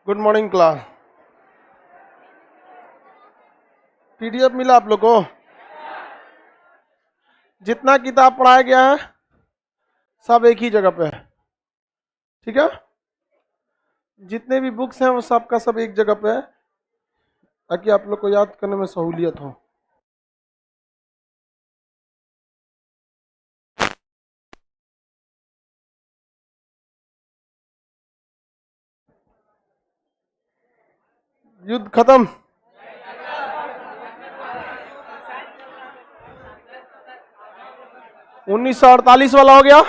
Good morning class. PDF मिला आप लोग को? जितना किताब पढ़ाया गया है सब एक ही जगह पे है, ठीक है? जितने भी बुक्स हैं वो सब का सब एक जगह पे है ताकि आप लोग को याद करने में सहूलियत हो। युद्ध खत्म। उन्नीस सौ 48 वाला हो गया,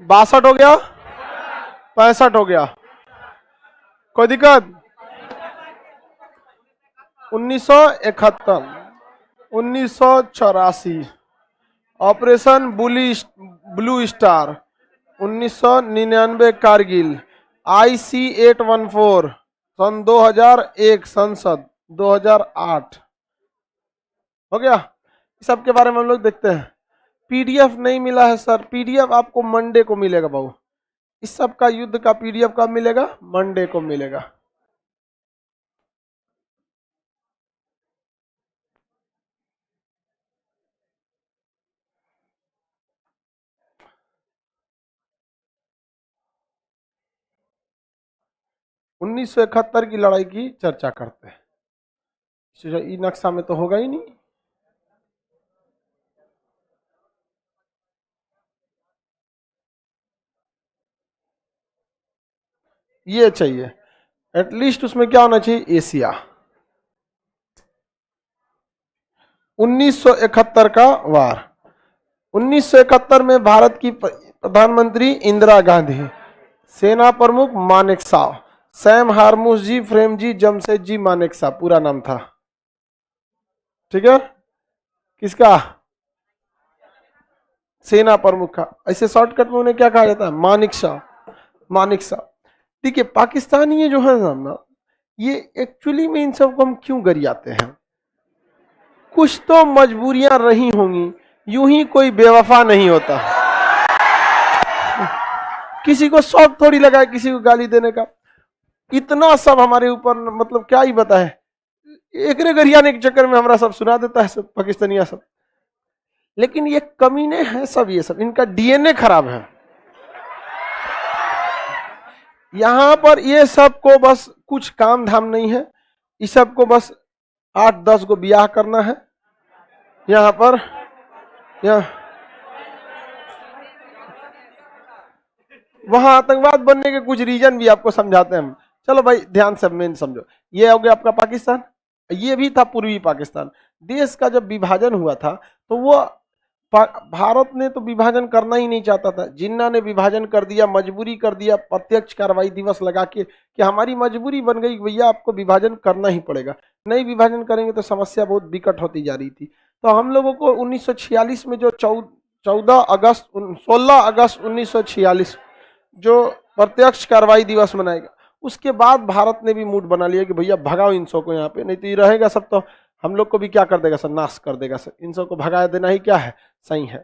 62 हो गया, 65 हो गया। कोई दिक्कत? 1971, 1984 operation blue star, 1999 Kargil, IC-814 सन 2001 संसद, 2008 हो गया। इस सब के बारे में हम लोग देखते हैं। पीडीएफ नहीं मिला है सर, पीडीएफ आपको मंडे को मिलेगा बाबू। इस सब का युद्ध का पीडीएफ कब मिलेगा? मंडे को मिलेगा। उन्नीस सौ 71 की लड़ाई की चर्चा करते हैं। ये नक्शा में तो होगा ही नहीं। ये चाहिए एटलीस्ट, उसमें क्या होना चाहिए? एशिया। 1971 का वार। 1971 में भारत की प्रधानमंत्री इंदिरा गांधी, सेना प्रमुख मानेकशॉ, सैम हारमुस जी, फ्रेम जी, जमशेद जी मानेकशॉ पूरा नाम था, ठीक है? किसका? सेना प्रमुख का। ऐसे शॉर्टकट में उन्हें क्या कहा जाता है? मानेकशॉ, मानेकशॉ। ठीक है। पाकिस्तानी ये जो है ना, ये एक्चुअली में इन सबको हम क्यों गरियाते हैं? कुछ तो मजबूरियां रही होंगी, यूं ही कोई बेवफा नहीं होता। किसी को शौक थोड़ी लगा है किसी को गाली देने का। इतना सब हमारे ऊपर, मतलब क्या ही बताए, एक गरियाने के चक्कर में हमारा सब सुना देता है सब पाकिस्तानिया सब। लेकिन ये कमीने हैं सब, ये सब इनका डीएनए खराब है। यहां पर ये सब को बस कुछ काम धाम नहीं है, इस सब को बस 8-10 को ब्याह करना है यहां पर। वहां आतंकवाद बनने के कुछ रीजन भी आपको समझाते हैं हम। चलो भाई ध्यान से मेन समझो। ये हो गया आपका पाकिस्तान, ये भी था पूर्वी पाकिस्तान। देश का जब विभाजन हुआ था तो वो भारत ने तो विभाजन करना ही नहीं चाहता था, जिन्ना ने विभाजन कर दिया, मजबूरी कर दिया, प्रत्यक्ष कार्रवाई दिवस लगा के कि हमारी मजबूरी बन गई भैया, आपको विभाजन करना ही पड़ेगा, नहीं विभाजन करेंगे तो समस्या बहुत विकट होती जा रही थी। तो हम लोगों को 1946 में जो 16 अगस्त 1946 जो प्रत्यक्ष कार्रवाई दिवस मनाएगा, उसके बाद भारत ने भी मूड बना लिया कि भैया भगाओ इन सौ को यहाँ पे, नहीं तो ये रहेगा सब तो हम लोग को भी क्या कर देगा सर? नाश कर देगा सर। इन सब को भगा देना ही क्या है? सही है।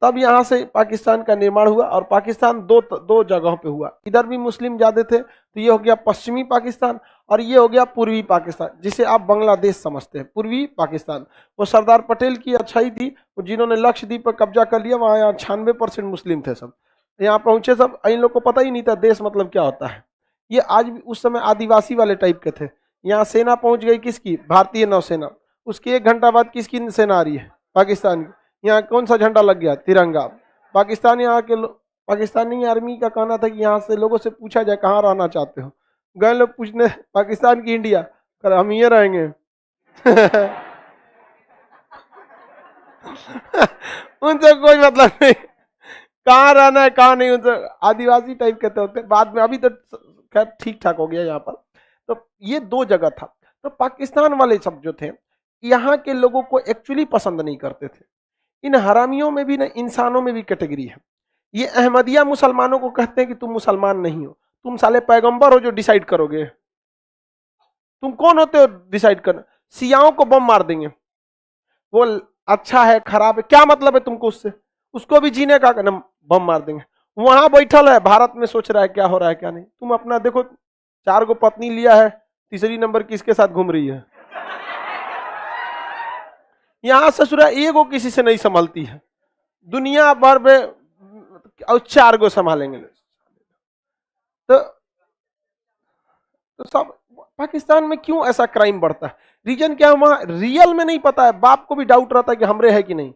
तब यहाँ से पाकिस्तान का निर्माण हुआ, और पाकिस्तान दो जगहों पे हुआ। इधर भी मुस्लिम ज्यादा थे तो ये हो गया पश्चिमी पाकिस्तान, और ये हो गया पूर्वी पाकिस्तान, जिसे आप बांग्लादेश समझते हैं। पूर्वी पाकिस्तान वो सरदार पटेल की अच्छाई थी, जिन्होंने लक्षद्वीप पर कब्जा कर लिया। वहाँ 96% मुस्लिम थे सब, यहाँ पहुंचे सब। इन लोग को पता ही नहीं था देश मतलब क्या होता है। ये आज भी उस समय आदिवासी वाले टाइप के थे। यहाँ सेना पहुंच गई किसकी? भारतीय नौसेना। उसके 1 घंटा बाद किसकी सेना आ रही है? पाकिस्तान की। यहाँ कौन सा झंडा लग गया? तिरंगा। पाकिस्तान यहाँ के पाकिस्तानी आर्मी का कहना था कि यहाँ से लोगों से पूछा जाए कहाँ रहना चाहते हो, गए लोग पूछने पाकिस्तान की इंडिया, कर हम ये रहेंगे। उनसे कोई मतलब नहीं, कहाँ रहना है कहाँ नहीं, उनसे आदिवासी टाइप कहते होते। बाद में अभी तो खैर ठीक ठाक हो गया यहाँ पर। तो ये 2 जगह था। तो पाकिस्तान वाले सब जो थे, यहाँ के लोगों को एक्चुअली पसंद नहीं करते थे। इन हरामियों में भी ना, इंसानों में भी कैटेगरी है। ये अहमदिया मुसलमानों को कहते हैं कि तुम मुसलमान नहीं हो, तुम साले पैगंबर हो जो डिसाइड करोगे। तुम कौन होते हो डिसाइड करना? सियाओं को बम मार देंगे, वो अच्छा है खराब है क्या मतलब है तुमको उससे? उसको भी जीने का बम मार देंगे। वहां बैठल है भारत में, सोच रहा है क्या हो रहा है क्या नहीं। तुम अपना देखो, 4 गो पत्नी लिया है, तीसरी नंबर किसके साथ घूम रही है? यहां ससुरा एगो किसी से नहीं संभलती है, दुनिया भर में और 4 गो संभालेंगे। तो सब पाकिस्तान में क्यों ऐसा क्राइम बढ़ता है? रीजन क्या है? वहां रियल में नहीं पता है, बाप को भी डाउट रहता है कि हमरे है कि नहीं,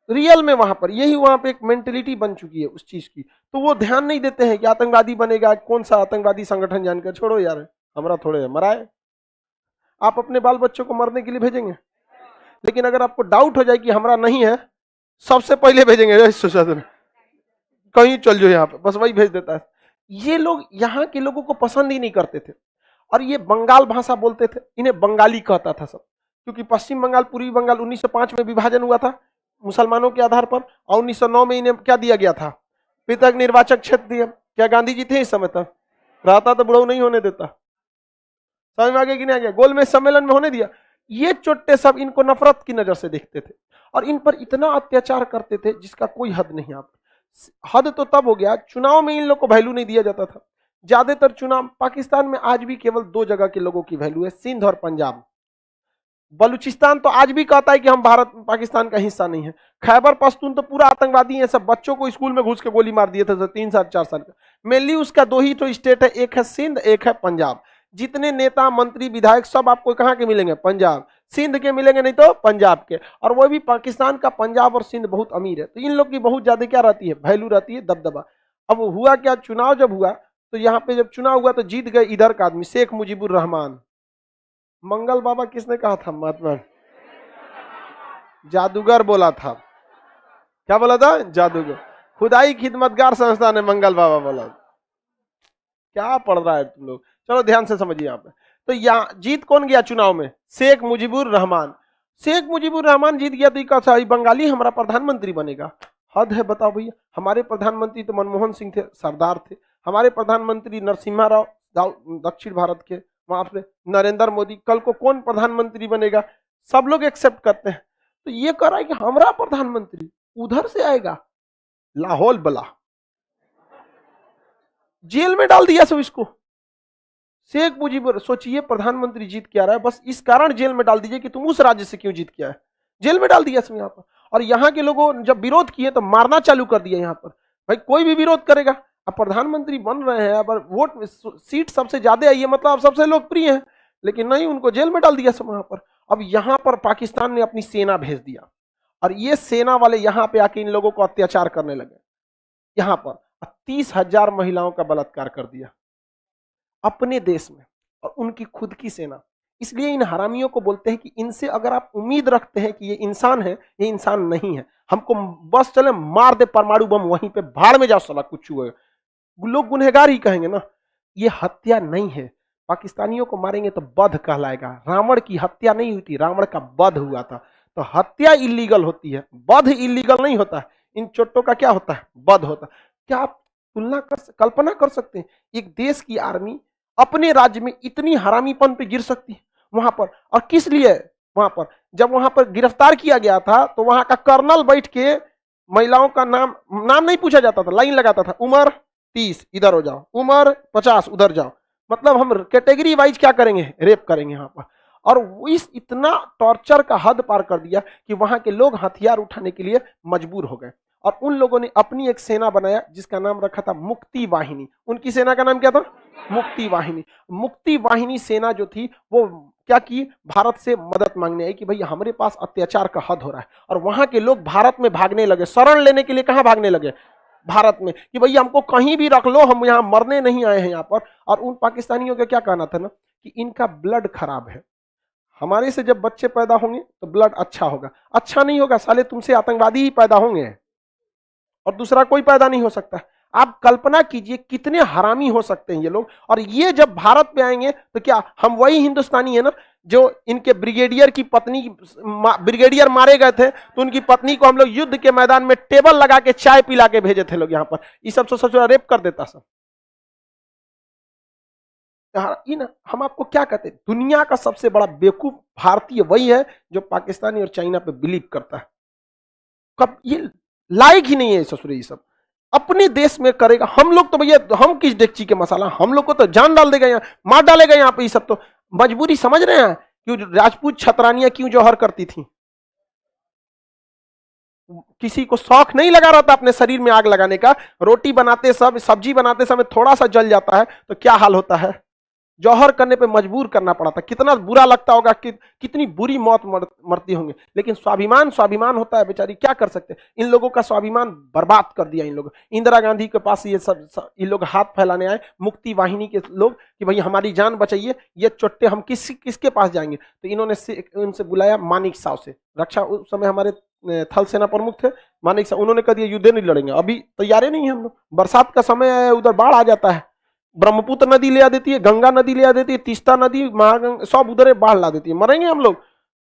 रियल में वहां पर यही वहां पे एक मेंटेलिटी बन चुकी है उस चीज की। तो वो ध्यान नहीं देते हैं कि आतंकवादी बनेगा, कौन सा आतंकवादी संगठन जानकर छोड़ो यार, हमारा थोड़े है, मराए। आप अपने बाल बच्चों को मरने के लिए भेजेंगे, लेकिन अगर आपको डाउट हो जाए कि हमारा नहीं है, सबसे पहले भेजेंगे सुशासन कहीं चल जाओ यहाँ पे, बस वही भेज देता है। ये लोग यहाँ के लोगों को पसंद ही नहीं करते थे, और ये बंगाल भाषा बोलते थे, इन्हें बंगाली कहता था सब, क्योंकि पश्चिम बंगाल पूर्वी बंगाल 1905 में विभाजन हुआ था मुसलमानों के आधार पर, और 1909 में इन्हें क्या दिया गया था? पृथक निर्वाचक क्षेत्र दिया। क्या गांधी जी थे इस समय तक? रहता तो बुढ़ऊ नहीं होने देता। समझ में आगे कि नहीं आ गया? गोल में सम्मेलन में होने दिया। ये चोट्टे सब इनको नफरत की नजर से देखते थे, और इन पर इतना अत्याचार करते थे जिसका कोई हद नहीं। आप हद तो तब हो गया, चुनाव में इन लोग को वैल्यू नहीं दिया जाता था। ज्यादातर चुनाव पाकिस्तान में आज भी केवल 2 जगह के लोगों की वैल्यू है, सिंध और पंजाब। बलूचिस्तान तो आज भी कहता है कि हम भारत पाकिस्तान का हिस्सा नहीं है। खैबर पख्तून तो पूरा आतंकवादी है, सब बच्चों को स्कूल में घुस के गोली मार दिए थे 3 साल 4 साल का। मेनली उसका 2 ही तो स्टेट है, एक है सिंध, एक है पंजाब। जितने नेता मंत्री विधायक सब आपको कहाँ के मिलेंगे? पंजाब, सिंध के मिलेंगे, नहीं तो पंजाब के। और वो भी पाकिस्तान का पंजाब और सिंध बहुत अमीर है, तो इन लोग की बहुत ज्यादा क्या रहती है? वैल्यू रहती है, दबदबा। अब हुआ क्या, चुनाव जब हुआ तो यहाँ पे जब चुनाव हुआ तो जीत गए इधर का आदमी, शेख मुजीबुर रहमान। मंगल बाबा किसने कहा था? महात्मा जादूगर बोला था। क्या बोला था? जादूगर। खुदाई खिदमतगार संस्था ने मंगल बाबा बोला। क्या पढ़ रहा है तुम लोग? चलो ध्यान से समझिए यहाँ पे। तो यहाँ जीत कौन गया चुनाव में? शेख मुजीबुर रहमान। शेख मुजीबुर रहमान जीत गया, तो कहा बंगाली हमारा प्रधानमंत्री बनेगा। हद है, बताओ भैया। हमारे प्रधानमंत्री तो मनमोहन सिंह थे, सरदार थे। हमारे प्रधानमंत्री नरसिम्हा राव, दक्षिण भारत के। वहां पे नरेंद्र मोदी। कल को कौन प्रधानमंत्री बनेगा? सब लोग एक्सेप्ट करते हैं। तो ये कह रहा है कि हमारा प्रधानमंत्री उधर से आएगा, लाहौल बला। जेल में डाल दिया सब इसको। शेख मुजीबुर, सोचिए प्रधानमंत्री जीत के आ रहा है, बस इस कारण जेल में डाल दीजिए कि तुम उस राज्य से क्यों जीत के आए। जेल में डाल दिया सब यहाँ पर। और यहाँ के लोगों जब विरोध किए तो मारना चालू कर दिया यहाँ पर। भाई कोई भी विरोध करेगा, अब प्रधानमंत्री बन रहे हैं, अब वोट सीट सबसे ज्यादा आई है, मतलब आप सबसे लोकप्रिय हैं, लेकिन नहीं, उनको जेल में डाल दिया सब वहां पर। अब यहाँ पर पाकिस्तान ने अपनी सेना भेज दिया, और ये सेना वाले यहाँ पे आके इन लोगों को अत्याचार करने लगे। यहाँ पर 30,000 महिलाओं का बलात्कार कर दिया अपने देश में, और उनकी खुद की सेना। इसलिए इन हरामियों को बोलते हैं कि इनसे अगर आप उम्मीद रखते हैं कि ये इंसान है, ये इंसान नहीं है। हमको बस चले मार दे परमाणु बम, वहीं पे भाड़ में जाओ साला, कुछ हुए लोग गुनहगार ही कहेंगे ना। ये हत्या नहीं है। पाकिस्तानियों को मारेंगे तो वध कहलाएगा। रावण की हत्या नहीं हुई थी, रावण का वध हुआ था। तो हत्या इलीगल होती है, वध इलीगल नहीं होता है। इन चोटों का क्या होता है? वध होता है। क्या आप कल्पना कर सकते हैं एक देश की आर्मी अपने राज्य में इतनी हरामीपन पे गिर सकती है वहां पर? और किस लिए? वहां पर जब वहां पर गिरफ्तार किया गया था तो वहां का कर्नल बैठ के महिलाओं का नाम नहीं पूछा जाता था, लाइन लगाता था। उम्र 30 इधर हो जाओ, उम्र 50 उधर जाओ। मतलब हम कैटेगरी वाइज क्या करेंगे? रेप करेंगे यहाँ पर। और इस इतना टॉर्चर का हद पार कर दिया कि वहां के लोग हथियार उठाने के लिए मजबूर हो गए, और उन लोगों ने अपनी एक सेना बनाया जिसका नाम रखा था मुक्ति वाहिनी। उनकी सेना का नाम क्या था? मुक्ति वाहिनी। मुक्ति वाहिनी सेना जो थी वो क्या की? भारत से मदद मांगने आई कि भैया हमारे पास अत्याचार का हद हो रहा है। और वहां के लोग भारत में भागने लगे, शरण लेने के लिए। कहां भागने लगे? भारत में, कि भैया हमको कहीं भी रख लो, हम यहाँ मरने नहीं आए हैं यहाँ पर। और उन पाकिस्तानियों का क्या कहना था ना कि इनका ब्लड खराब है, हमारे से जब बच्चे पैदा होंगे तो ब्लड अच्छा होगा। अच्छा नहीं होगा साले, तुमसे आतंकवादी ही पैदा होंगे और दूसरा कोई पैदा नहीं हो सकता। आप कल्पना कीजिए कितने हरामी हो सकते हैं ये लोग। और ये जब भारत पे आएंगे तो क्या हम वही हिंदुस्तानी है ना जो इनके ब्रिगेडियर की पत्नी, ब्रिगेडियर मारे गए थे तो उनकी पत्नी को हम लोग युद्ध के मैदान में टेबल लगा के चाय पिला के भेजे थे लोग यहाँ पर। ये सब सोचो रेप कर देता सब। इन हम आपको क्या कहते हैं? दुनिया का सबसे बड़ा बेवकूफ भारतीय वही है जो पाकिस्तानी और चाइना पे बिलीव करता है। कब ये लायक ही नहीं है ससुरे ये सब। अपने देश में करेगा। हम लोग तो भैया, हम किस डेगची के मसाला, हम लोग को तो जान डाल देगा यहाँ, मार डालेगा यहाँ पे। ये सब तो मजबूरी समझ रहे हैं, क्यों राजपूत छतरानियां क्यों जौहर करती थी? किसी को शौक नहीं लगा रहा था अपने शरीर में आग लगाने का। रोटी बनाते सब, सब्जी बनाते समय थोड़ा सा जल जाता है तो क्या हाल होता है? जौहर करने पे मजबूर करना पड़ा था। कितना बुरा लगता होगा, कितनी बुरी मौत मरती होंगे। लेकिन स्वाभिमान, स्वाभिमान होता है बेचारी, क्या कर सकते हैं। इन लोगों का स्वाभिमान बर्बाद कर दिया इन लोगों। इंदिरा गांधी के पास ये सब इन लोग हाथ फैलाने आए, मुक्ति वाहिनी के लोग, कि भाई हमारी जान बचाइए, ये चोट्टे हम किसके पास जाएंगे? तो इन्होंने उनसे बुलाया मानिक साव से। रक्षा उस समय हमारे थल सेना प्रमुख थे मानिक साव। उन्होंने कह दिया युद्ध नहीं लड़ेंगे, अभी तैयारी नहीं है हम लोग, बरसात का समय है, उधर बाढ़ आ जाता है, ब्रह्मपुत्र नदी ले आ देती है, गंगा नदी ले आ देती है, तीस्ता नदी, महागंगा, सब उधर बाढ़ ला देती है, मरेंगे हम लोग।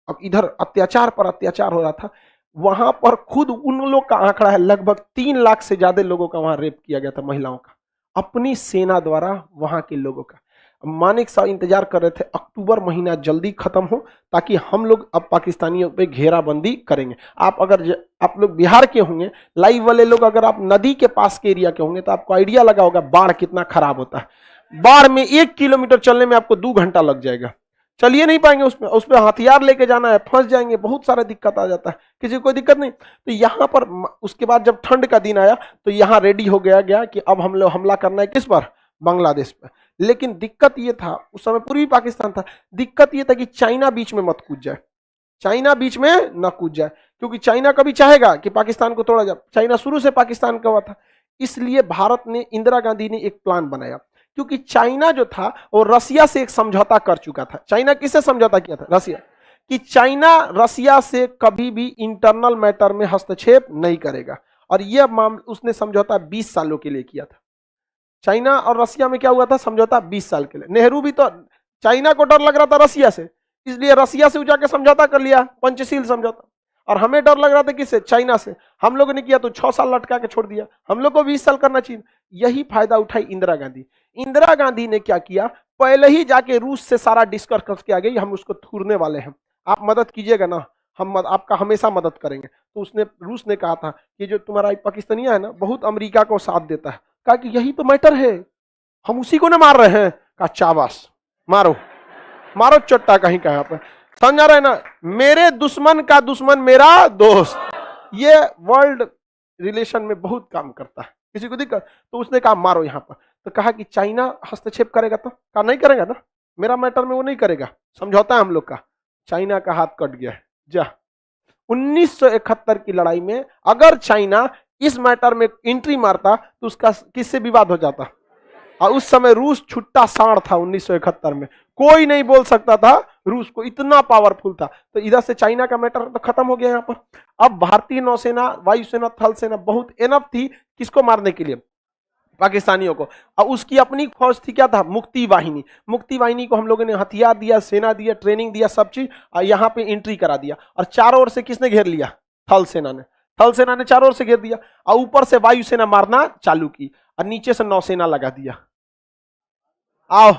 अब इधर अत्याचार पर अत्याचार हो रहा था। वहां पर खुद उन लोग का आंकड़ा है, लगभग 3 लाख से ज्यादा लोगों का वहां रेप किया गया था, महिलाओं का, अपनी सेना द्वारा, वहां के लोगों का। मानिक साहब इंतजार कर रहे थे अक्टूबर महीना जल्दी खत्म हो, ताकि हम लोग अब पाकिस्तानियों पे घेराबंदी करेंगे। आप लोग बिहार के होंगे, लाइव वाले लोग, अगर आप नदी के पास के एरिया के होंगे तो आपको आइडिया लगा होगा बाढ़ कितना खराब होता है। बाढ़ में 1 किलोमीटर चलने में आपको 2 घंटा लग जाएगा, चलिए नहीं पाएंगे। उसमें हथियार लेके जाना है, फंस जाएंगे, बहुत सारा दिक्कत आ जाता है। किसी को कोई दिक्कत नहीं। तो यहाँ पर उसके बाद जब ठंड का दिन आया तो यहाँ रेडी हो गया कि अब हम लोग हमला करना है किस पर? बांग्लादेश पर। लेकिन दिक्कत ये था, उस समय पूर्वी पाकिस्तान था, दिक्कत ये था कि चाइना बीच में मत कूद जाए, चाइना बीच में न कूद जाए, क्योंकि चाइना कभी चाहेगा कि पाकिस्तान को तोड़ा जाए। चाइना शुरू से पाकिस्तान का हुआ था। इसलिए भारत ने, इंदिरा गांधी ने एक प्लान बनाया, क्योंकि चाइना जो था वो रसिया से एक समझौता कर चुका था। चाइना किससे समझौता किया था? रसिया। कि चाइना रसिया से कभी भी इंटरनल मैटर में हस्तक्षेप नहीं करेगा, और यह मामला उसने समझौता 20 सालों के लिए किया था। चाइना और रसिया में क्या हुआ था? समझौता 20 साल के लिए। नेहरू भी तो, चाइना को डर लग रहा था रसिया से, इसलिए रसिया से जाके समझौता कर लिया, पंचशील समझौता। और हमें डर लग रहा था किससे? चाइना से। हम लोगों ने किया तो 6 साल लटका के छोड़ दिया। हम लोग को 20 साल करना चाहिए। यही फायदा उठाई इंदिरा गांधी। इंदिरा गांधी ने क्या किया? पहले ही जाके रूस से सारा डिस्कस करके आ गई, हम उसको थूरने वाले हैं, आप मदद कीजिएगा ना, हम आपका हमेशा मदद करेंगे। तो रूस ने कहा था कि जो तुम्हारा पाकिस्तानिया है ना, बहुत अमेरिका को साथ देता है। कहा कि यही तो मैटर है, हम उसी को ना मार रहे हैं। कहा चाबास, मारो मारो चट्टा कहीं का। यहाँ पे समझा रहे ना, मेरे दुश्मन का दुश्मन मेरा दोस्त। ये वर्ल्ड रिलेशन में बहुत काम करता है। किसी को दिक्कत तो उसने कहा मारो यहाँ पर। तो कहा कि चाइना हस्तक्षेप करेगा, तो कहा नहीं करेगा ना, मेरा मैटर में वो नहीं करेगा, समझौता है हम लोग का। चाइना का हाथ कट गया है। जा 1971 की लड़ाई में अगर चाइना इस मैटर में एंट्री मारता तो उसका किससे विवाद हो जाता? और उस समय रूस छुट्टा सांड था। 1971 में कोई नहीं बोल सकता था रूस को, इतना पावरफुल था। तो इधर से चाइना का मैटर तो खत्म हो गया यहाँ पर। अब भारतीय नौसेना, वायुसेना, थल सेना बहुत एनफ थी किसको मारने के लिए? पाकिस्तानियों को। और उसकी अपनी फौज थी, क्या था? मुक्ति वाहिनी। मुक्ति वाहिनी को हम लोगों ने हथियार दिया, सेना दिया, ट्रेनिंग दिया, सब चीज, और यहाँ पे एंट्री करा दिया। और चारों ओर से किसने घेर लिया? थल सेना ने। थल सेना ने चारों ओर से घेर दिया, और ऊपर से वायुसेना मारना चालू की, और नीचे से नौसेना लगा दिया। आओ,